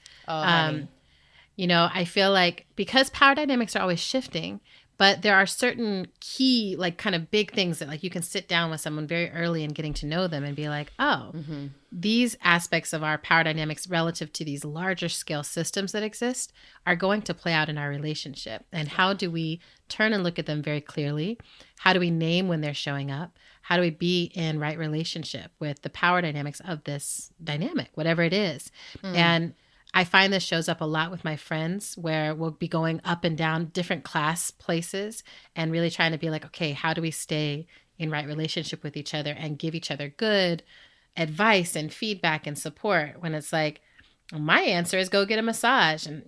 You know, I feel like because power dynamics are always shifting, but there are certain key, like kind of big things that like you can sit down with someone very early and getting to know them and be like, oh, these aspects of our power dynamics relative to these larger scale systems that exist are going to play out in our relationship. And how do we turn and look at them very clearly? How do we name when they're showing up? How do we be in right relationship with the power dynamics of this dynamic, whatever it is? And I find this shows up a lot with my friends where we'll be going up and down different class places and really trying to be like, okay, how do we stay in right relationship with each other and give each other good advice and feedback and support, when it's like, my answer is go get a massage. And,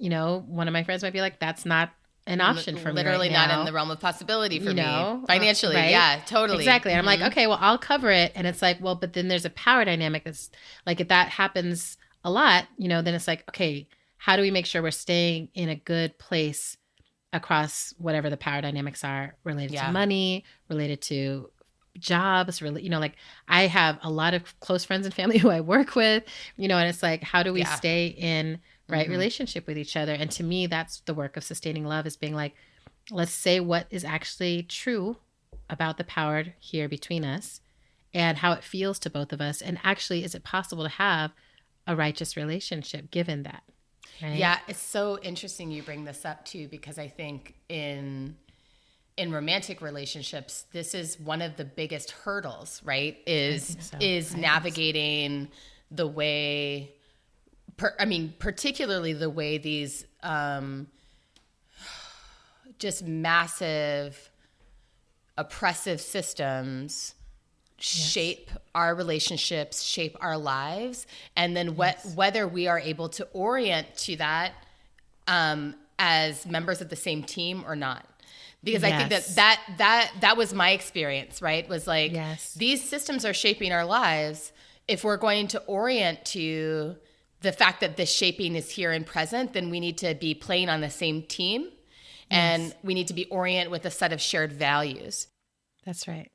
one of my friends might be like, that's not an option for me literally right now. not in the realm of possibility for me financially. Right? Yeah, totally. Exactly. And I'm like, okay, well, I'll cover it. And it's like, well, but then there's a power dynamic that's like, if that happens a lot, then it's like, okay, how do we make sure we're staying in a good place across whatever the power dynamics are related to money, related to jobs, really, like I have a lot of close friends and family who I work with, and it's like, how do we stay in right relationship with each other? And to me, that's the work of sustaining love, is being like, let's say what is actually true about the power here between us and how it feels to both of us. And actually, is it possible to have a righteous relationship given that? Right? Yeah, it's so interesting you bring this up too, because I think in romantic relationships, this is one of the biggest hurdles, right? Is navigating the way, particularly the way these just massive oppressive systems shape our relationships, shape our lives, and then whether we are able to orient to that as members of the same team or not. Because I think that was my experience, right? Was like, these systems are shaping our lives. If we're going to orient to the fact that this shaping is here and present, then we need to be playing on the same team, and we need to be oriented with a set of shared values. That's right.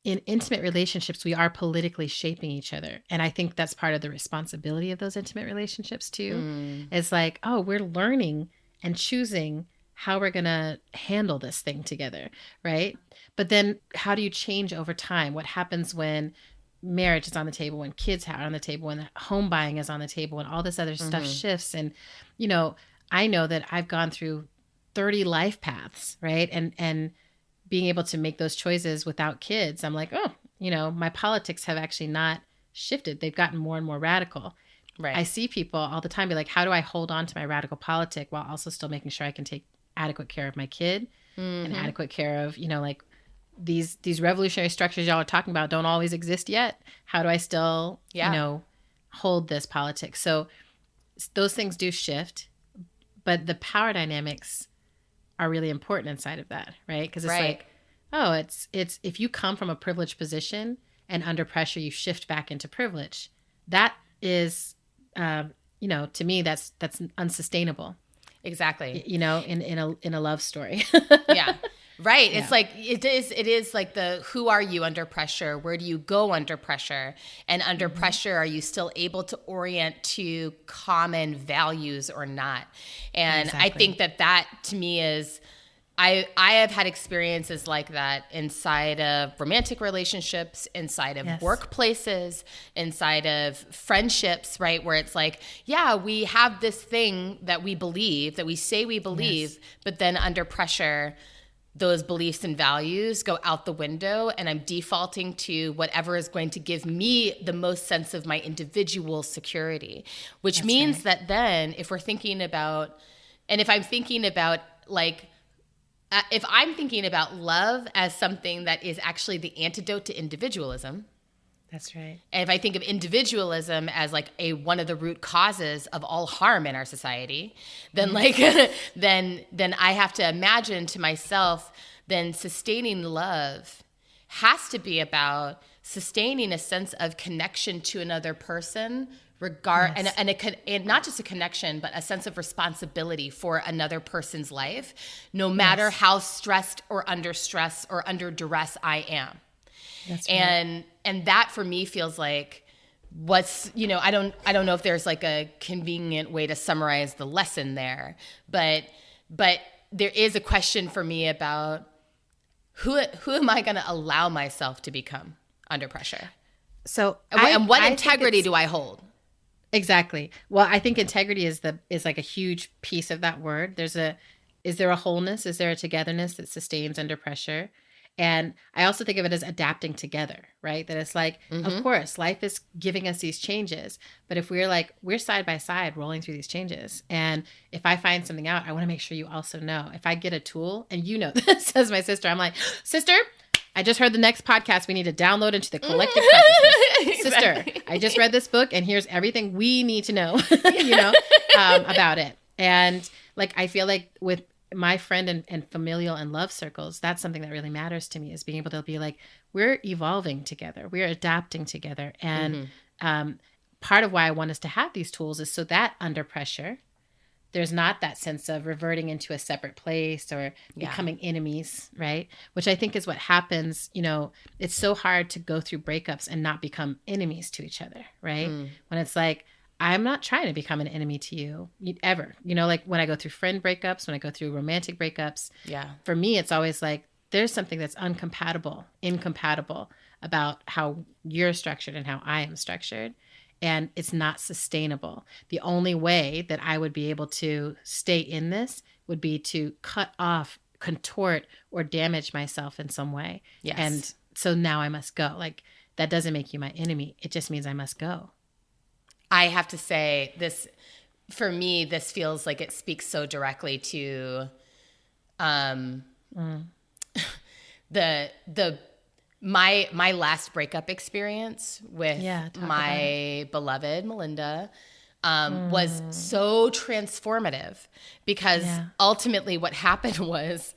In intimate relationships, we are politically shaping each other. And I think that's part of the responsibility of those intimate relationships too. It's like, oh, we're learning and choosing how we're going to handle this thing together, right? But then how do you change over time? What happens when marriage is on the table, when kids are on the table, when home buying is on the table, when all this other stuff shifts? And, I know that I've gone through 30 life paths, right? And being able to make those choices without kids, I'm like, oh, my politics have actually not shifted. They've gotten more and more radical. Right. I see people all the time be like, how do I hold on to my radical politic while also still making sure I can take adequate care of my kid and adequate care of, like these revolutionary structures y'all are talking about don't always exist yet. How do I still, hold this politics? So those things do shift, but the power dynamics are really important inside of that, right? Because it's like, oh, it's if you come from a privileged position and under pressure you shift back into privilege, that is, to me, that's unsustainable. Exactly. In a love story. Yeah. Right. Yeah. It's like, it is like who are you under pressure? Where do you go under pressure? And under pressure, are you still able to orient to common values or not? And I think that to me is, I have had experiences like that inside of romantic relationships, inside of workplaces, inside of friendships, right? Where it's like, yeah, we have this thing that we believe, that we say we believe, but then under pressure, those beliefs and values go out the window, and I'm defaulting to whatever is going to give me the most sense of my individual security, which means that then if we're thinking about, and if I'm thinking about like, if I'm thinking about love as something that is actually the antidote to individualism. That's right. And if I think of individualism as like one of the root causes of all harm in our society, then then I have to imagine to myself, then sustaining love has to be about sustaining a sense of connection to another person, and not just a connection, but a sense of responsibility for another person's life, no matter how stressed or under duress I am. That's right. And that for me feels like what's, I don't know if there's like a convenient way to summarize the lesson there, but there is a question for me about who am I going to allow myself to become under pressure? So what integrity do I hold? Exactly. Well, I think integrity is like a huge piece of that word. Is there a wholeness? Is there a togetherness that sustains under pressure? And I also think of it as adapting together, right? That it's like, of course, life is giving us these changes. But if we're side by side rolling through these changes. And if I find something out, I want to make sure you also know. If I get a tool, and you know this as my sister, I'm like, sister, I just heard the next podcast we need to download into the collective consciousness. Exactly. Sister, I just read this book and here's everything we need to know, about it. And like, I feel like with my friend and familial and love circles, that's something that really matters to me, is being able to be like, we're evolving together, we're adapting together. And part of why I want us to have these tools is so that under pressure, there's not that sense of reverting into a separate place or becoming enemies, right? Which I think is what happens. It's so hard to go through breakups and not become enemies to each other, right? When it's like, I'm not trying to become an enemy to you ever. Like when I go through friend breakups, when I go through romantic breakups, for me, it's always like, there's something that's incompatible about how you're structured and how I am structured. And it's not sustainable. The only way that I would be able to stay in this would be to cut off, contort, or damage myself in some way. Yes. And so now I must go. Like, that doesn't make you my enemy. It just means I must go. I have to say, this, for me, this feels like it speaks so directly to my last breakup experience with my beloved Melinda was so transformative, because ultimately what happened was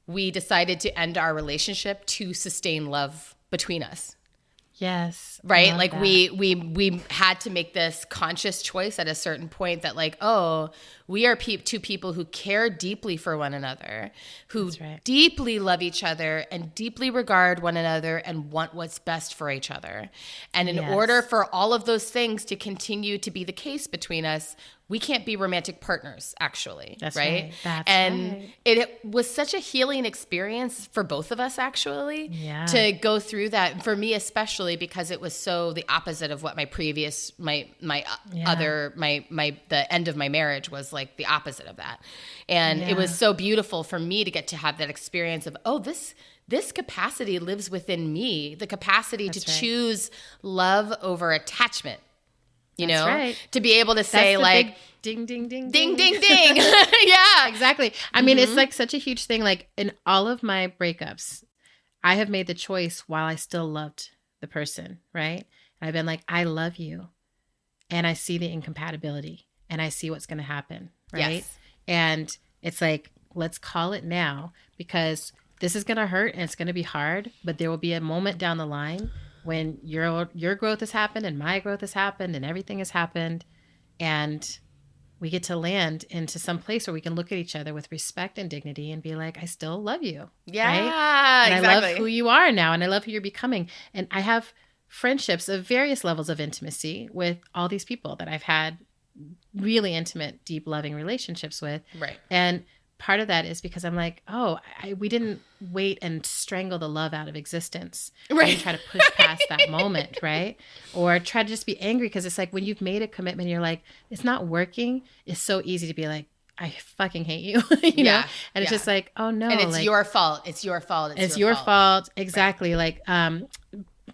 we decided to end our relationship to sustain love between us. Yes. Right? Like that. we had to make this conscious choice at a certain point that like, oh, we are two people who care deeply for one another, who deeply love each other and deeply regard one another and want what's best for each other. And in order for all of those things to continue to be the case between us, we can't be romantic partners, actually. That's right. It was such a healing experience for both of us, actually, to go through that. For me, especially because it was so the opposite of what my previous, the end of my marriage was like the opposite of that. And it was so beautiful for me to get to have that experience of, oh, this capacity lives within me, the capacity to choose love over attachment. To be able to say like, ding, ding, ding, ding, ding, ding. Yeah, exactly. I mean, it's like such a huge thing. Like in all of my breakups, I have made the choice while I still loved the person, right? And I've been like, I love you. And I see the incompatibility and I see what's going to happen, right? Yes. And it's like, let's call it now, because this is going to hurt and it's going to be hard, but there will be a moment down the line when your growth has happened and my growth has happened and everything has happened, and we get to land into some place where we can look at each other with respect and dignity and be like, I still love you. Yeah, right? And exactly. I love who you are now, and I love who you're becoming. And I have friendships of various levels of intimacy with all these people that I've had really intimate, deep, loving relationships with. Right. And part of that is because I'm like, oh, we didn't wait and strangle the love out of existence. Right. We didn't try to push past that moment, right? Or try to just be angry, because it's like when you've made a commitment, you're like, it's not working. It's so easy to be like, I fucking hate you, you know? And it's just like, oh no. And it's like, your fault. It's your fault. It's your fault. Exactly. Right. Like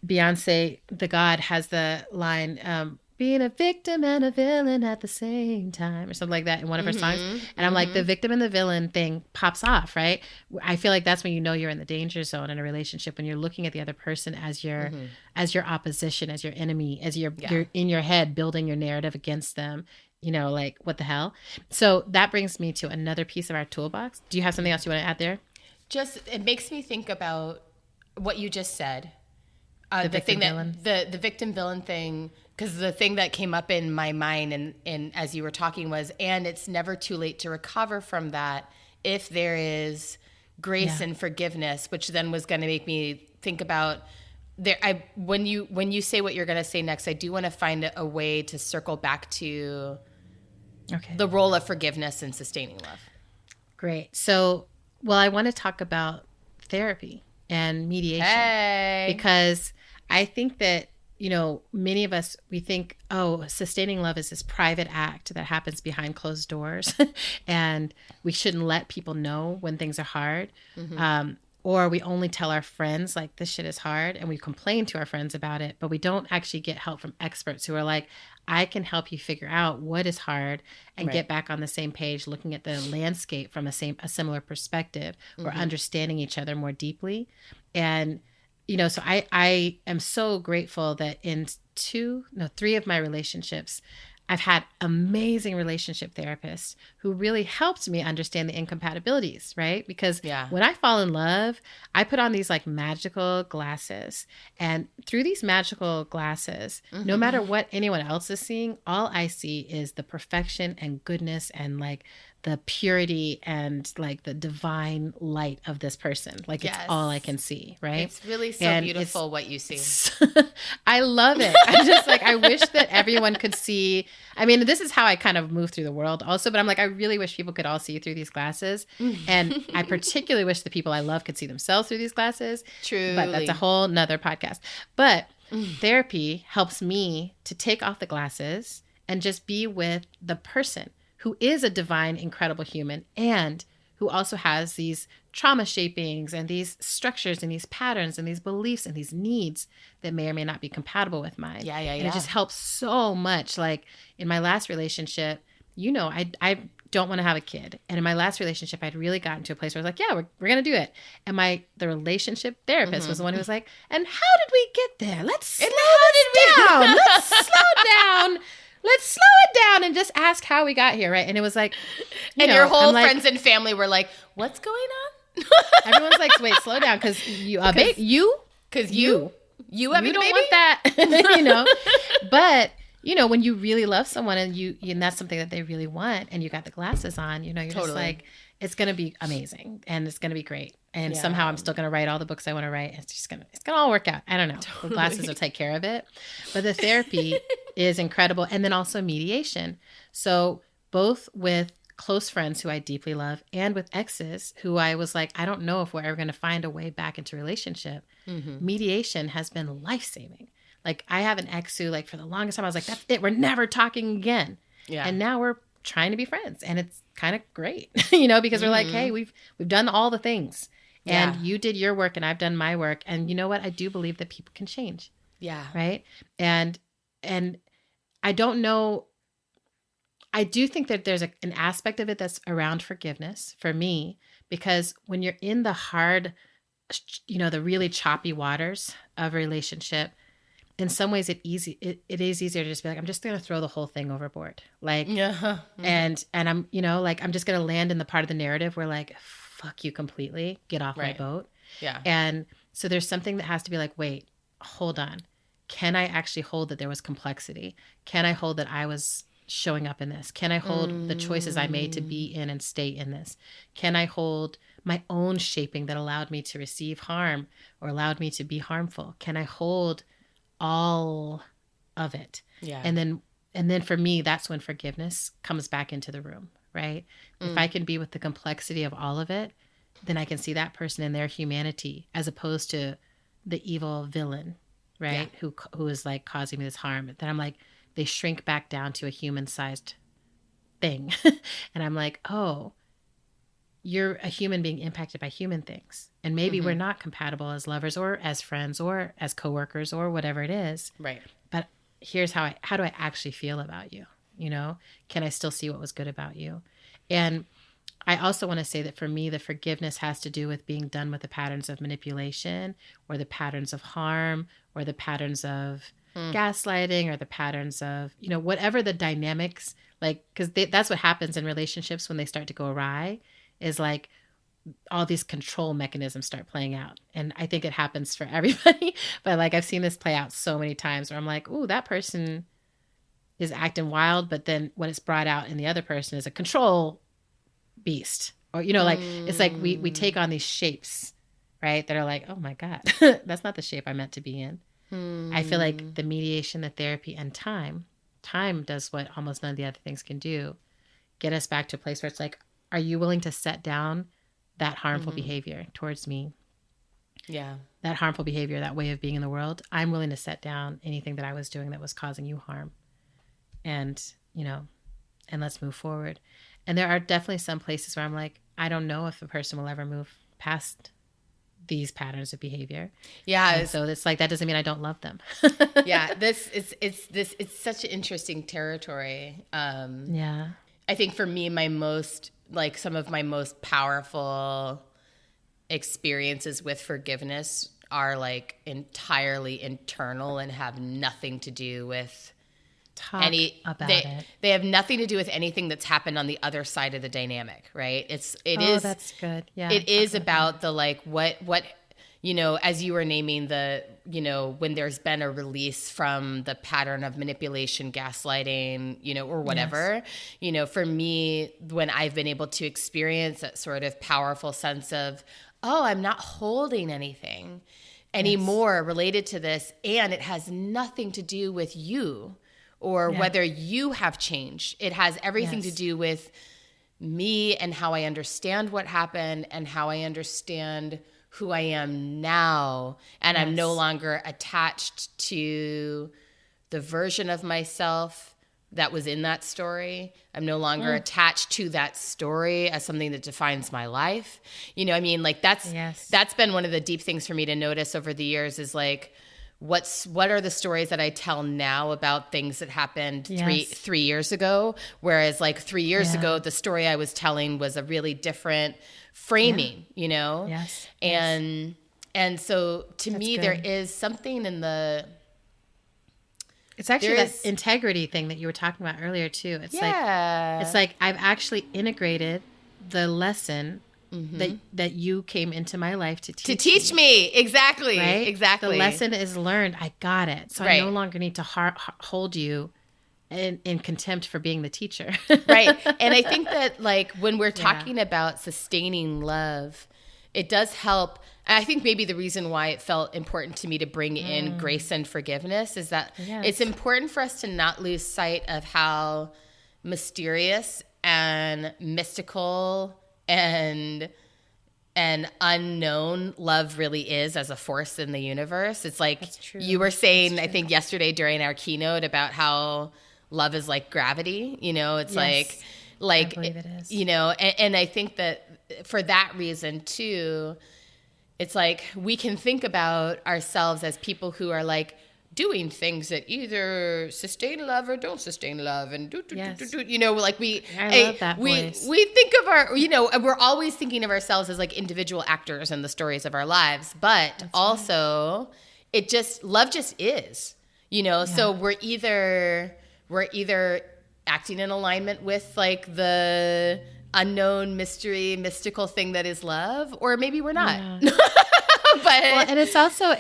Beyonce, the God, has the line, being a victim and a villain at the same time, or something like that in one of her songs. And I'm like, the victim and the villain thing pops off, right? I feel like that's when you know you're in the danger zone in a relationship, when you're looking at the other person as your opposition, as your enemy, as you're in your head building your narrative against them. Like, what the hell? So that brings me to another piece of our toolbox. Do you have something else you want to add there? It makes me think about what you just said. The victim villain thing, because the thing that came up in my mind and as you were talking was, and it's never too late to recover from that if there is grace and forgiveness, which then was going to make me think about when you say what you're going to say next, I do want to find a way to circle back to the role of forgiveness in sustaining love. Great. So, I want to talk about therapy and mediation, because I think that, many of us, we think, oh, sustaining love is this private act that happens behind closed doors and we shouldn't let people know when things are hard. or we only tell our friends like this shit is hard and we complain to our friends about it, but we don't actually get help from experts who are like, I can help you figure out what is hard and get back on the same page, looking at the landscape from a similar perspective, or understanding each other more deeply. And, you know, so I am so grateful that in 3 of my relationships, I've had amazing relationship therapists who really helped me understand the incompatibilities, right? Because when I fall in love, I put on these like magical glasses. And through these magical glasses, no matter what anyone else is seeing, all I see is the perfection and goodness and like the purity and like the divine light of this person. Like it's all I can see, right? It's really so beautiful what you see. I love it. I'm just like, I wish that everyone could see. I mean, this is how I kind of move through the world also, but I'm like, I really wish people could all see through these glasses. And I particularly wish the people I love could see themselves through these glasses. Truly. But that's a whole nother podcast. But therapy helps me to take off the glasses and just be with the person who is a divine, incredible human, and who also has these trauma shapings and these structures and these patterns and these beliefs and these needs that may or may not be compatible with mine. And it just helps so much. Like in my last relationship, you know, I don't want to have a kid. And in my last relationship, I'd really gotten to a place where I was like, yeah, we're going to do it. And the relationship therapist was the one who was like, and how did we get there? Let's slow it down. Let's slow down. Let's slow it down and just ask how we got here, right? And it was like, your whole friends and family were like, what's going on? Everyone's like, wait, slow down, because you have a baby. You don't want that, you know. But you know, when you really love someone and that's something that they really want, and you got the glasses on, you know, you're just like, it's gonna be amazing and it's gonna be great. And somehow I'm still gonna write all the books I want to write. It's gonna all work out. I don't know. The glasses will take care of it. But the therapy is incredible. And then also mediation. So both with close friends who I deeply love and with exes who I was like, I don't know if we're ever gonna find a way back into relationship. Mediation has been life-saving. Like I have an ex who like for the longest time I was like, that's it. We're never talking again. Yeah. And now we're trying to be friends. And it's kind of great, you know, because we're like, hey, we've done all the things. And you did your work and I've done my work. And you know what? I do believe that people can change. Yeah. Right. And I don't know. I do think that there's an aspect of it that's around forgiveness for me, because when you're in the hard, you know, the really choppy waters of a relationship, in some ways it is easier to just be like, I'm just going to throw the whole thing overboard. Like, and I'm, you know, like, I'm just going to land in the part of the narrative where like, fuck you completely, get off my boat. Yeah. And so there's something that has to be like, wait, hold on. Can I actually hold that there was complexity? Can I hold that I was showing up in this? Can I hold the choices I made to be in and stay in this? Can I hold my own shaping that allowed me to receive harm or allowed me to be harmful? Can I hold all of it? Yeah. And then for me, that's when forgiveness comes back into the room, right? If I can be with the complexity of all of it, then I can see that person in their humanity as opposed to the evil villain, right? Yeah. Who is like causing me this harm. Then I'm like, they shrink back down to a human-sized thing. And I'm like, oh, you're a human being impacted by human things. And maybe we're not compatible as lovers or as friends or as coworkers or whatever it is. Right. But here's how do I actually feel about you? You know, can I still see what was good about you? And I also want to say that for me, the forgiveness has to do with being done with the patterns of manipulation or the patterns of harm or the patterns of gaslighting or the patterns of, you know, whatever the dynamics, like, because that's what happens in relationships when they start to go awry, is like all these control mechanisms start playing out. And I think it happens for everybody, but like I've seen this play out so many times where I'm like, ooh, that person is acting wild, but then when it's brought out in the other person is a control beast, or, you know, like it's like we take on these shapes, right, that are like, oh my God, that's not the shape I meant to be in. I feel like the mediation, the therapy, and time does what almost none of the other things can do, get us back to a place where it's like, are you willing to set down that harmful behavior towards me? Yeah. That harmful behavior, that way of being in the world. I'm willing to set down anything that I was doing that was causing you harm. And, you know, and let's move forward. And there are definitely some places where I'm like, I don't know if a person will ever move past these patterns of behavior. Yeah. And so it's like, that doesn't mean I don't love them. Yeah. It's such an interesting territory. Yeah. I think for me, some of my most powerful experiences with forgiveness are like entirely internal and have nothing to do with they have nothing to do with anything that's happened on the other side of the dynamic, right? That's good. Yeah. It is about the like what as you were naming the when there's been a release from the pattern of manipulation, gaslighting, or whatever. Yes. For me, when I've been able to experience that sort of powerful sense of, oh, I'm not holding anything anymore related to this, and it has nothing to do with you or whether you have changed. It has everything to do with me and how I understand what happened and how I understand who I am now. And I'm no longer attached to the version of myself that was in that story. I'm no longer attached to that story as something that defines my life. Like that's been one of the deep things for me to notice over the years is like, what are the stories that I tell now about things that happened 3 years ago? Whereas like 3 years ago, the story I was telling was a really different framing, Yes. And so to me, good. there is something in the... It's actually that integrity thing that you were talking about earlier too. It's like I've actually integrated the lesson that you came into my life to teach me. Exactly. Right? Exactly. The lesson is learned. I got it. So I no longer need to hold you in contempt for being the teacher. Right. And I think that like when we're talking about sustaining love, it does help. And I think maybe the reason why it felt important to me to bring in grace and forgiveness is that it's important for us to not lose sight of how mysterious and mystical and unknown love really is as a force in the universe. It's like you were saying, I think yesterday during our keynote about how love is like gravity, it's like I believe it is. And I think that for that reason too, it's like we can think about ourselves as people who are like doing things that either sustain love or don't sustain love, and like I love that voice. We think of we're always thinking of ourselves as like individual actors in the stories of our lives, but that's also love just is, so we're either acting in alignment with like the unknown mystical thing that is love, or maybe we're not. And it's also,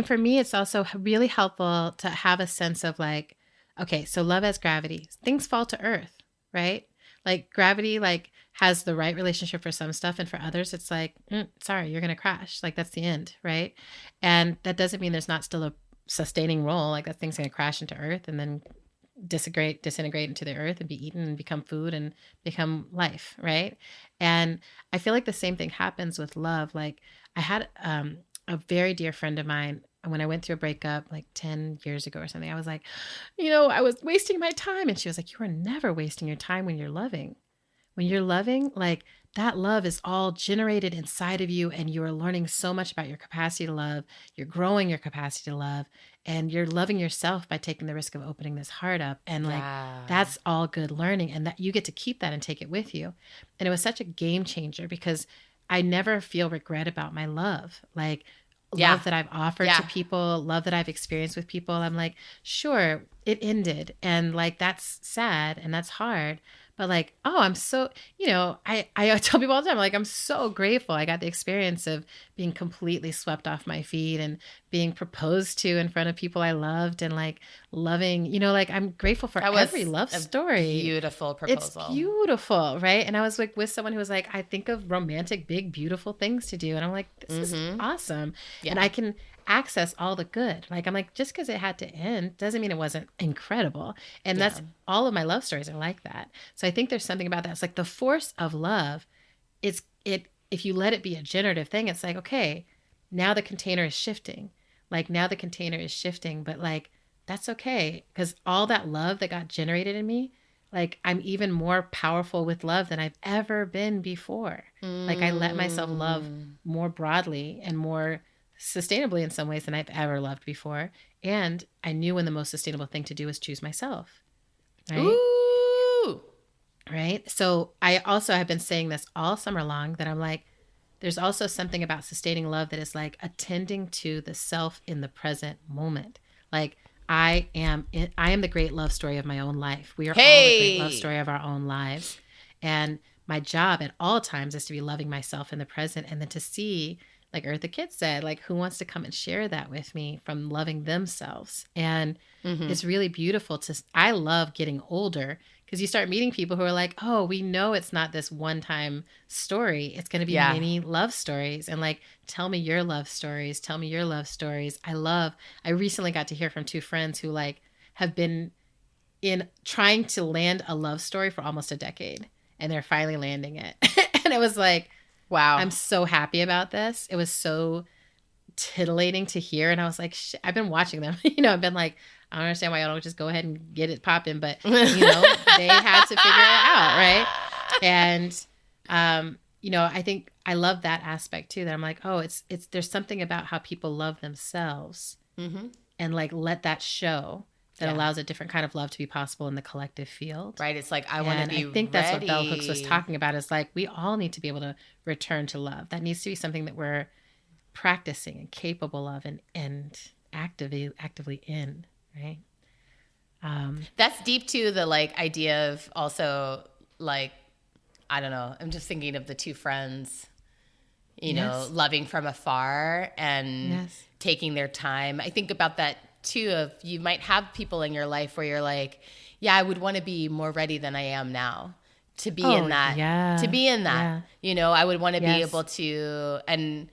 for me, it's also really helpful to have a sense of like, okay, so love as gravity, things fall to earth, right? Like gravity, like has the right relationship for some stuff. And for others, it's like, sorry, you're going to crash. Like that's the end. Right. And that doesn't mean there's not still a sustaining role. Like that thing's going to crash into earth and then disintegrate into the earth and be eaten and become food and become life. Right. And I feel like the same thing happens with love. Like I had a very dear friend of mine, when I went through a breakup like 10 years ago or something, I was like, I was wasting my time. And she was like, you are never wasting your time when you're loving. When you're loving, like that love is all generated inside of you, and you are learning so much about your capacity to love. You're growing your capacity to love, and you're loving yourself by taking the risk of opening this heart up. And like, that's all good learning, and that you get to keep that and take it with you. And it was such a game changer because I never feel regret about my love. Like love that I've offered to people, love that I've experienced with people. I'm like, sure, it ended. And like, that's sad and that's hard. But like, oh, I'm so, I tell people all the time, like, I'm so grateful. I got the experience of being completely swept off my feet and being proposed to in front of people I loved and like loving, like I'm grateful for every love story. Beautiful proposal. It's beautiful, right? And I was like with someone who was like, I think of romantic, big, beautiful things to do. And I'm like, this is awesome. Yeah. And I can access all the good. Like, I'm like, just because it had to end doesn't mean it wasn't incredible. And that's all of my love stories are like that. So I think there's something about that. It's like the force of love. If you let it be a generative thing, it's like, okay, now the container is shifting. But like, that's okay. Because all that love that got generated in me, like I'm even more powerful with love than I've ever been before. Like I let myself love more broadly and more sustainably in some ways than I've ever loved before. And I knew when the most sustainable thing to do was choose myself. Right? Ooh. Right? So I also have been saying this all summer long that I'm like, there's also something about sustaining love that is like attending to the self in the present moment. Like I am the great love story of my own life. We are all the great love story of our own lives. And my job at all times is to be loving myself in the present, and then to see, like Eartha Kitt said, like who wants to come and share that with me from loving themselves. And it's really beautiful I love getting older, because you start meeting people who are like, oh, we know it's not this one-time story. It's going to be many love stories. And like, tell me your love stories. Tell me your love stories. I recently got to hear from two friends who like have been in trying to land a love story for almost a decade, and they're finally landing it. And it was like, wow, I'm so happy about this. It was so titillating to hear. And I was like, I've been watching them. I've been like, I don't understand why y'all don't just go ahead and get it popping, but they had to figure it out, right? And I think I love that aspect too. That I'm like, oh, it's there's something about how people love themselves, and like let that show that allows a different kind of love to be possible in the collective field. Right. It's like I want to be. I think that's what Bell Hooks was talking about. Is like we all need to be able to return to love. That needs to be something that we're practicing and capable of, and actively in. Right. That's deep too. The like idea of also like, I don't know. I'm just thinking of the two friends, loving from afar and taking their time. I think about that too. Of you might have people in your life where you're like, yeah, I would want to be more ready than I am now to be in that. Yeah. To be in that. Yeah. I would want to be able to, and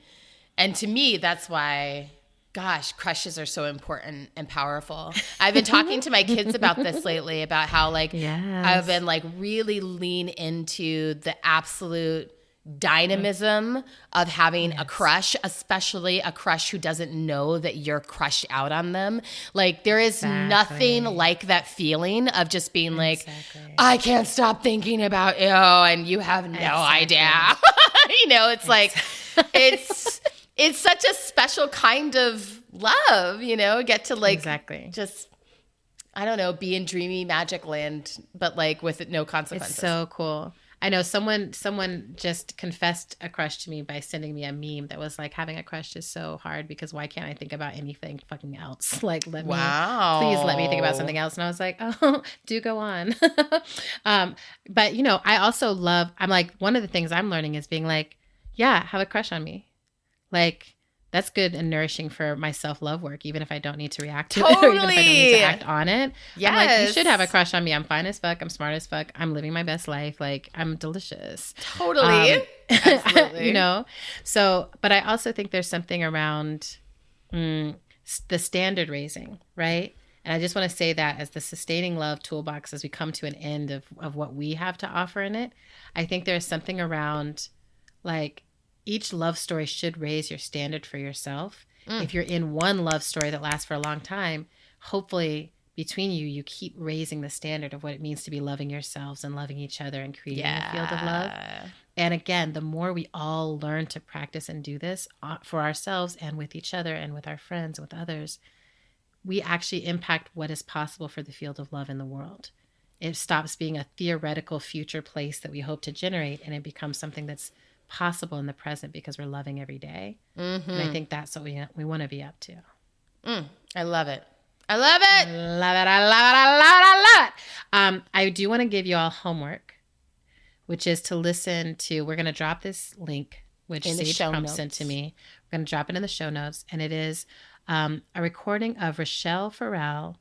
to me, that's why. Gosh, crushes are so important and powerful. I've been talking to my kids about this lately, about how like I've been like really lean into the absolute dynamism of having a crush, especially a crush who doesn't know that you're crushed out on them. Like there is nothing like that feeling of just being like, I can't stop thinking about you and you have no idea. It's like, it's such a special kind of love, get to like just, I don't know, be in dreamy magic land, but like with no consequences. It's so cool. I know someone just confessed a crush to me by sending me a meme that was like, having a crush is so hard because why can't I think about anything fucking else? Like, please let me think about something else. And I was like, oh, do go on. But I also I'm like, one of the things I'm learning is being like, yeah, have a crush on me. Like, that's good and nourishing for my self-love work, even if I don't need to react to it, or even if I don't need to act on it. Yes. I'm like, you should have a crush on me. I'm fine as fuck. I'm smart as fuck. I'm living my best life. Like, I'm delicious. Totally. Absolutely. So, but I also think there's something around the standard raising, right? And I just want to say that as the sustaining love toolbox, as we come to an end of what we have to offer in it, I think there's something around like, each love story should raise your standard for yourself. If you're in one love story that lasts for a long time, hopefully between you keep raising the standard of what it means to be loving yourselves and loving each other and creating a field of love. And again, the more we all learn to practice and do this for ourselves and with each other and with our friends, with others, we actually impact what is possible for the field of love in the world. It stops being a theoretical future place that we hope to generate, and it becomes something that's possible in the present because we're loving every day. And I think that's what we want to be up to. I love it. I love it. I do want to give you all homework, which is to listen to, we're going to drop this link, which Sage Crump sent to me. We're going to drop it in the show notes. And it is a recording of Rochelle Farrell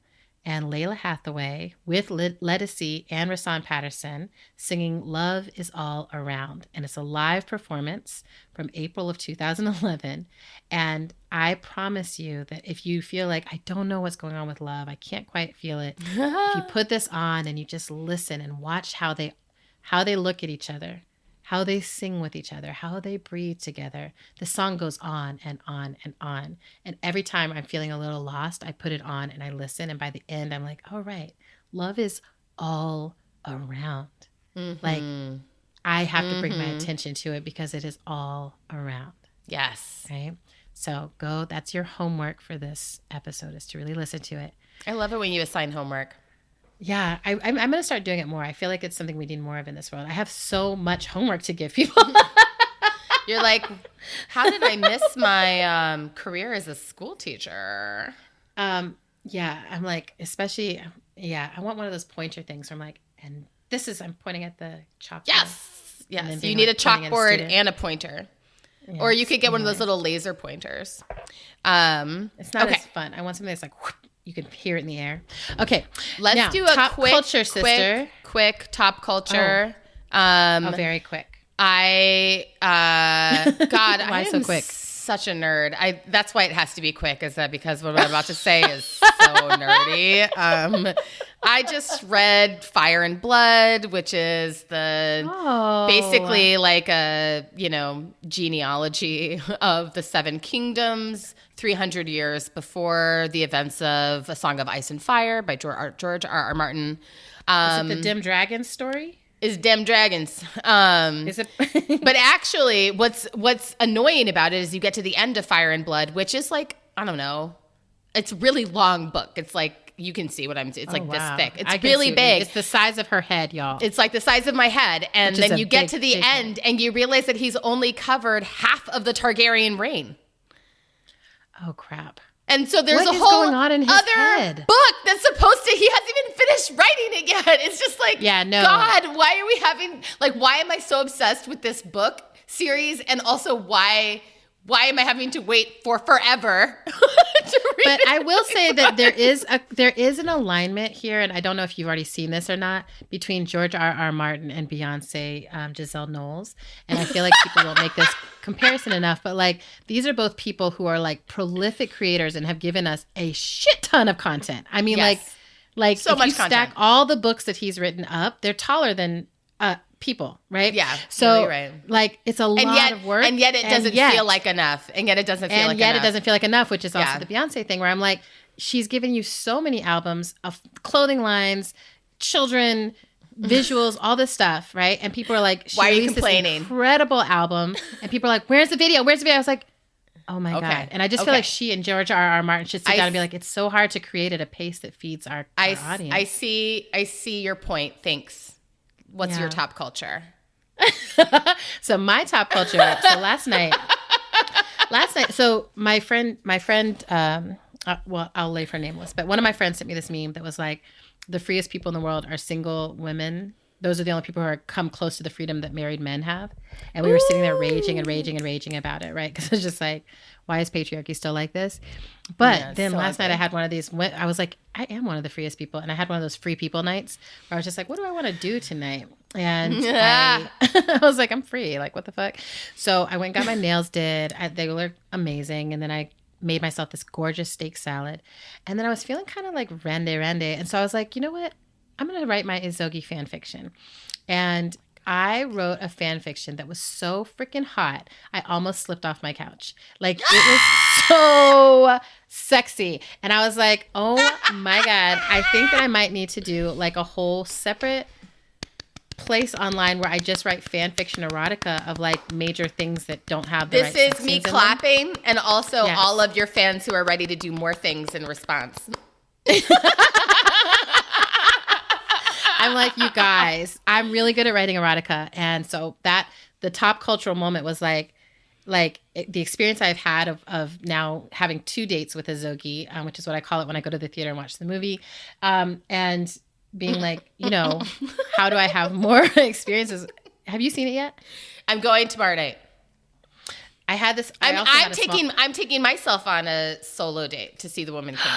and Layla Hathaway with Lettucey and Rasan Patterson singing Love is All Around. And it's a live performance from April of 2011. And I promise you that if you feel like, I don't know what's going on with love, I can't quite feel it, if you put this on and you just listen and watch how they look at each other, how they sing with each other, how they breathe together. The song goes on and on and on. And every time I'm feeling a little lost, I put it on and I listen. And by the end, I'm like, all right, love is all around. Mm-hmm. Like, I have to bring my attention to it because it is all around. Yes. Right? So go, that's your homework for this episode, is to really listen to it. I love it when you assign homework. Yeah, I'm going to start doing it more. I feel like it's something we need more of in this world. I have so much homework to give people. You're like, how did I miss my career as a school teacher? Yeah, I'm like, especially, I want one of those pointer things where I'm like, and this is, I'm pointing at the chalkboard. Yes. You need a chalkboard and a pointer. Yes. Or you could get one of those little laser pointers. It's not as fun. I want something that's like, whoop, you can hear it in the air. Okay. Let's do a top culture, sister. Quick top culture. Very quick. God, Why so quick? Such a nerd. That's why it has to be quick. Is that because what I'm about to say is so nerdy? I just read Fire and Blood, which is basically like a genealogy of the Seven Kingdoms, 300 years before the events of A Song of Ice and Fire by George R. Martin. Is it the Dim Dragons story? Is Dem Dragons. Is it? But actually, what's annoying about it is you get to the end of Fire and Blood, which is like, I don't know, it's a really long book. It's like, you can see what I'm saying. It's like this thick. It's really big. It's the size of her head, y'all. It's like the size of my head. And then you get to the end and you realize that he's only covered half of the Targaryen reign. Oh, crap. And so there's what a whole going on in his other head? book that's supposed to, he hasn't even finished writing it yet. It's just like, God, why are we having, like, why am I so obsessed with this book series? And also why am I having to wait for forever to read But it? I will say that there is an alignment here, and I don't know if you've already seen this or not, between George R. Martin and Beyonce, Giselle Knowles. And I feel like people don't make this comparison enough, but like, these are both people who are like prolific creators and have given us a shit ton of content. I mean, like so if much you stack content. all the books that he's written up, they're taller than people, right? Yeah. So, really right. like, it's a lot of work. And yet it doesn't feel like enough. And yet it doesn't feel like enough. it doesn't feel like enough, which is also the Beyonce thing where I'm like, she's given you so many albums of clothing lines, children, visuals, all this stuff, right? And people are like, why are you released complaining? This incredible album. And people are like, where's the video? Where's the video? I was like, oh my God. And I just feel like she and George R. Martin should sit down and be like, it's so hard to create at a pace that feeds our audience. I see your point. Thanks. What's your top culture? So my top culture. So last night. So my friend. Well, I'll leave her nameless, but one of my friends sent me this meme that was like, the freest people in the world are single women. Those are the only people who are come close to the freedom that married men have. And we were sitting there raging about it, right? Because it's just like, why is patriarchy still like this? But then last night I had one of these, I was like, I am one of the freest people. And I had one of those free people nights where I was just like, what do I want to do tonight? And I was like, I'm free. Like, what the fuck? So I went and got my nails did. They look amazing. And then I made myself this gorgeous steak salad. And then I was feeling kind of like rende. And so I was like, you know what? I'm going to write my Izogi fan fiction. And I wrote a fan fiction that was so freaking hot, I almost slipped off my couch. Like, it was so sexy. And I was like, oh my God, I think that I might need to do like a whole separate place online where I just write fan fiction erotica of like major things that don't have the right This sex is me scenes in clapping them. and also all of your fans who are ready to do more things in response. I'm like, you guys, I'm really good at writing erotica. And so the top cultural moment was like the experience I've had of now having 2 dates with Izogi, which is what I call it when I go to the theater and watch the movie. And being like, how do I have more experiences? Have you seen it yet? I'm going tomorrow night. I had this. I'm taking myself on a solo date to see The Woman King.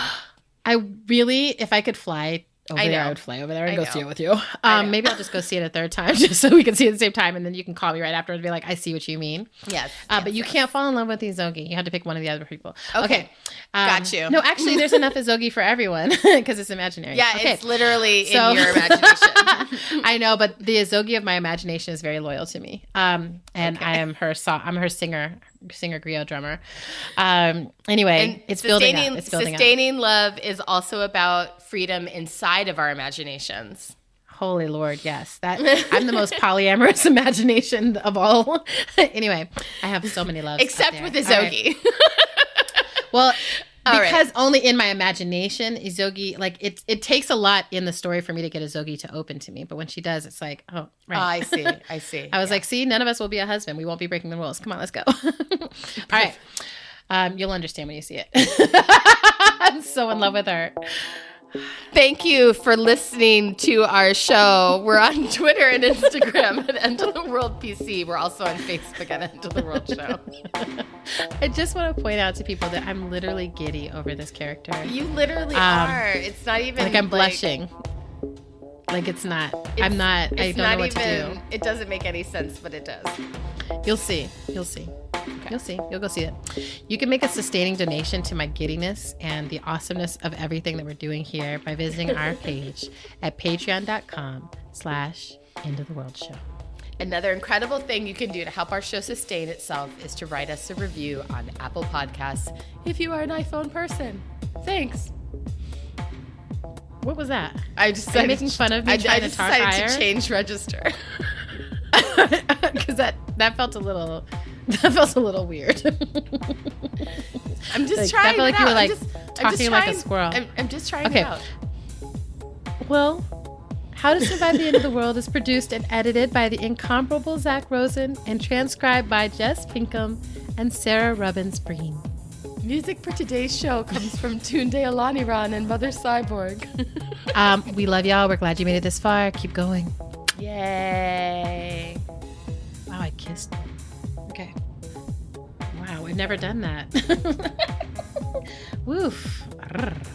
I really, if I could fly over there, I would fly over there and go see it with you. Maybe I'll just go see it a third time just so we can see it at the same time. And then you can call me right afterwards and be like, I see what you mean. Yes. But you can't fall in love with Izogi. You have to pick one of the other people. Okay. Got you. No, actually, there's enough Izogi for everyone because it's imaginary. Yeah, it's literally in your imagination. I know, but the Izogi of my imagination is very loyal to me. And I am her singer griot drummer. Anyway, it's building up. It's building up. Sustaining love is also about freedom inside of our imaginations. Holy Lord, yes. That I'm the most polyamorous imagination of all. Anyway, I have so many loves. Except with All Izogi. right. Well, All because only in my imagination, Izogi, like it takes a lot in the story for me to get Izogi to open to me. But when she does, it's like, oh, right. I see. I see. I was like, see, none of us will be a husband. We won't be breaking the rules. Come on, let's go. All right. You'll understand when you see it. I'm so in love with her. Thank you for listening to our show. We're on Twitter and Instagram at End of the World PC. We're also on Facebook at End of the World Show. I just want to point out to people that I'm literally giddy over this character. You literally are. It's not even like I'm blushing. Like it's not. I'm not. I don't know what to do. It doesn't make any sense, but it does. You'll see. You'll see. Okay. You'll see. You'll go see it. You can make a sustaining donation to my giddiness and the awesomeness of everything that we're doing here by visiting our page at patreon.com/End of the World Show. Another incredible thing you can do to help our show sustain itself is to write us a review on Apple Podcasts if you are an iPhone person. Thanks. What was that? I decided making fun of me trying to talk higher? I decided to change register. Because that felt a little weird. I'm just like, trying I felt like it you were out. like talking like a squirrel. I'm just trying it out. Well, How to Survive the End of the World is produced and edited by the incomparable Zach Rosen and transcribed by Jess Pinkham and Sarah Rubbins Breen. Music for today's show comes from Tunde Alaniran and Mother Cyborg. We love y'all. We're glad you made it this far. Keep going. Yay. Wow, I kissed. Okay. Wow, we've never done that. Woof. Arrgh.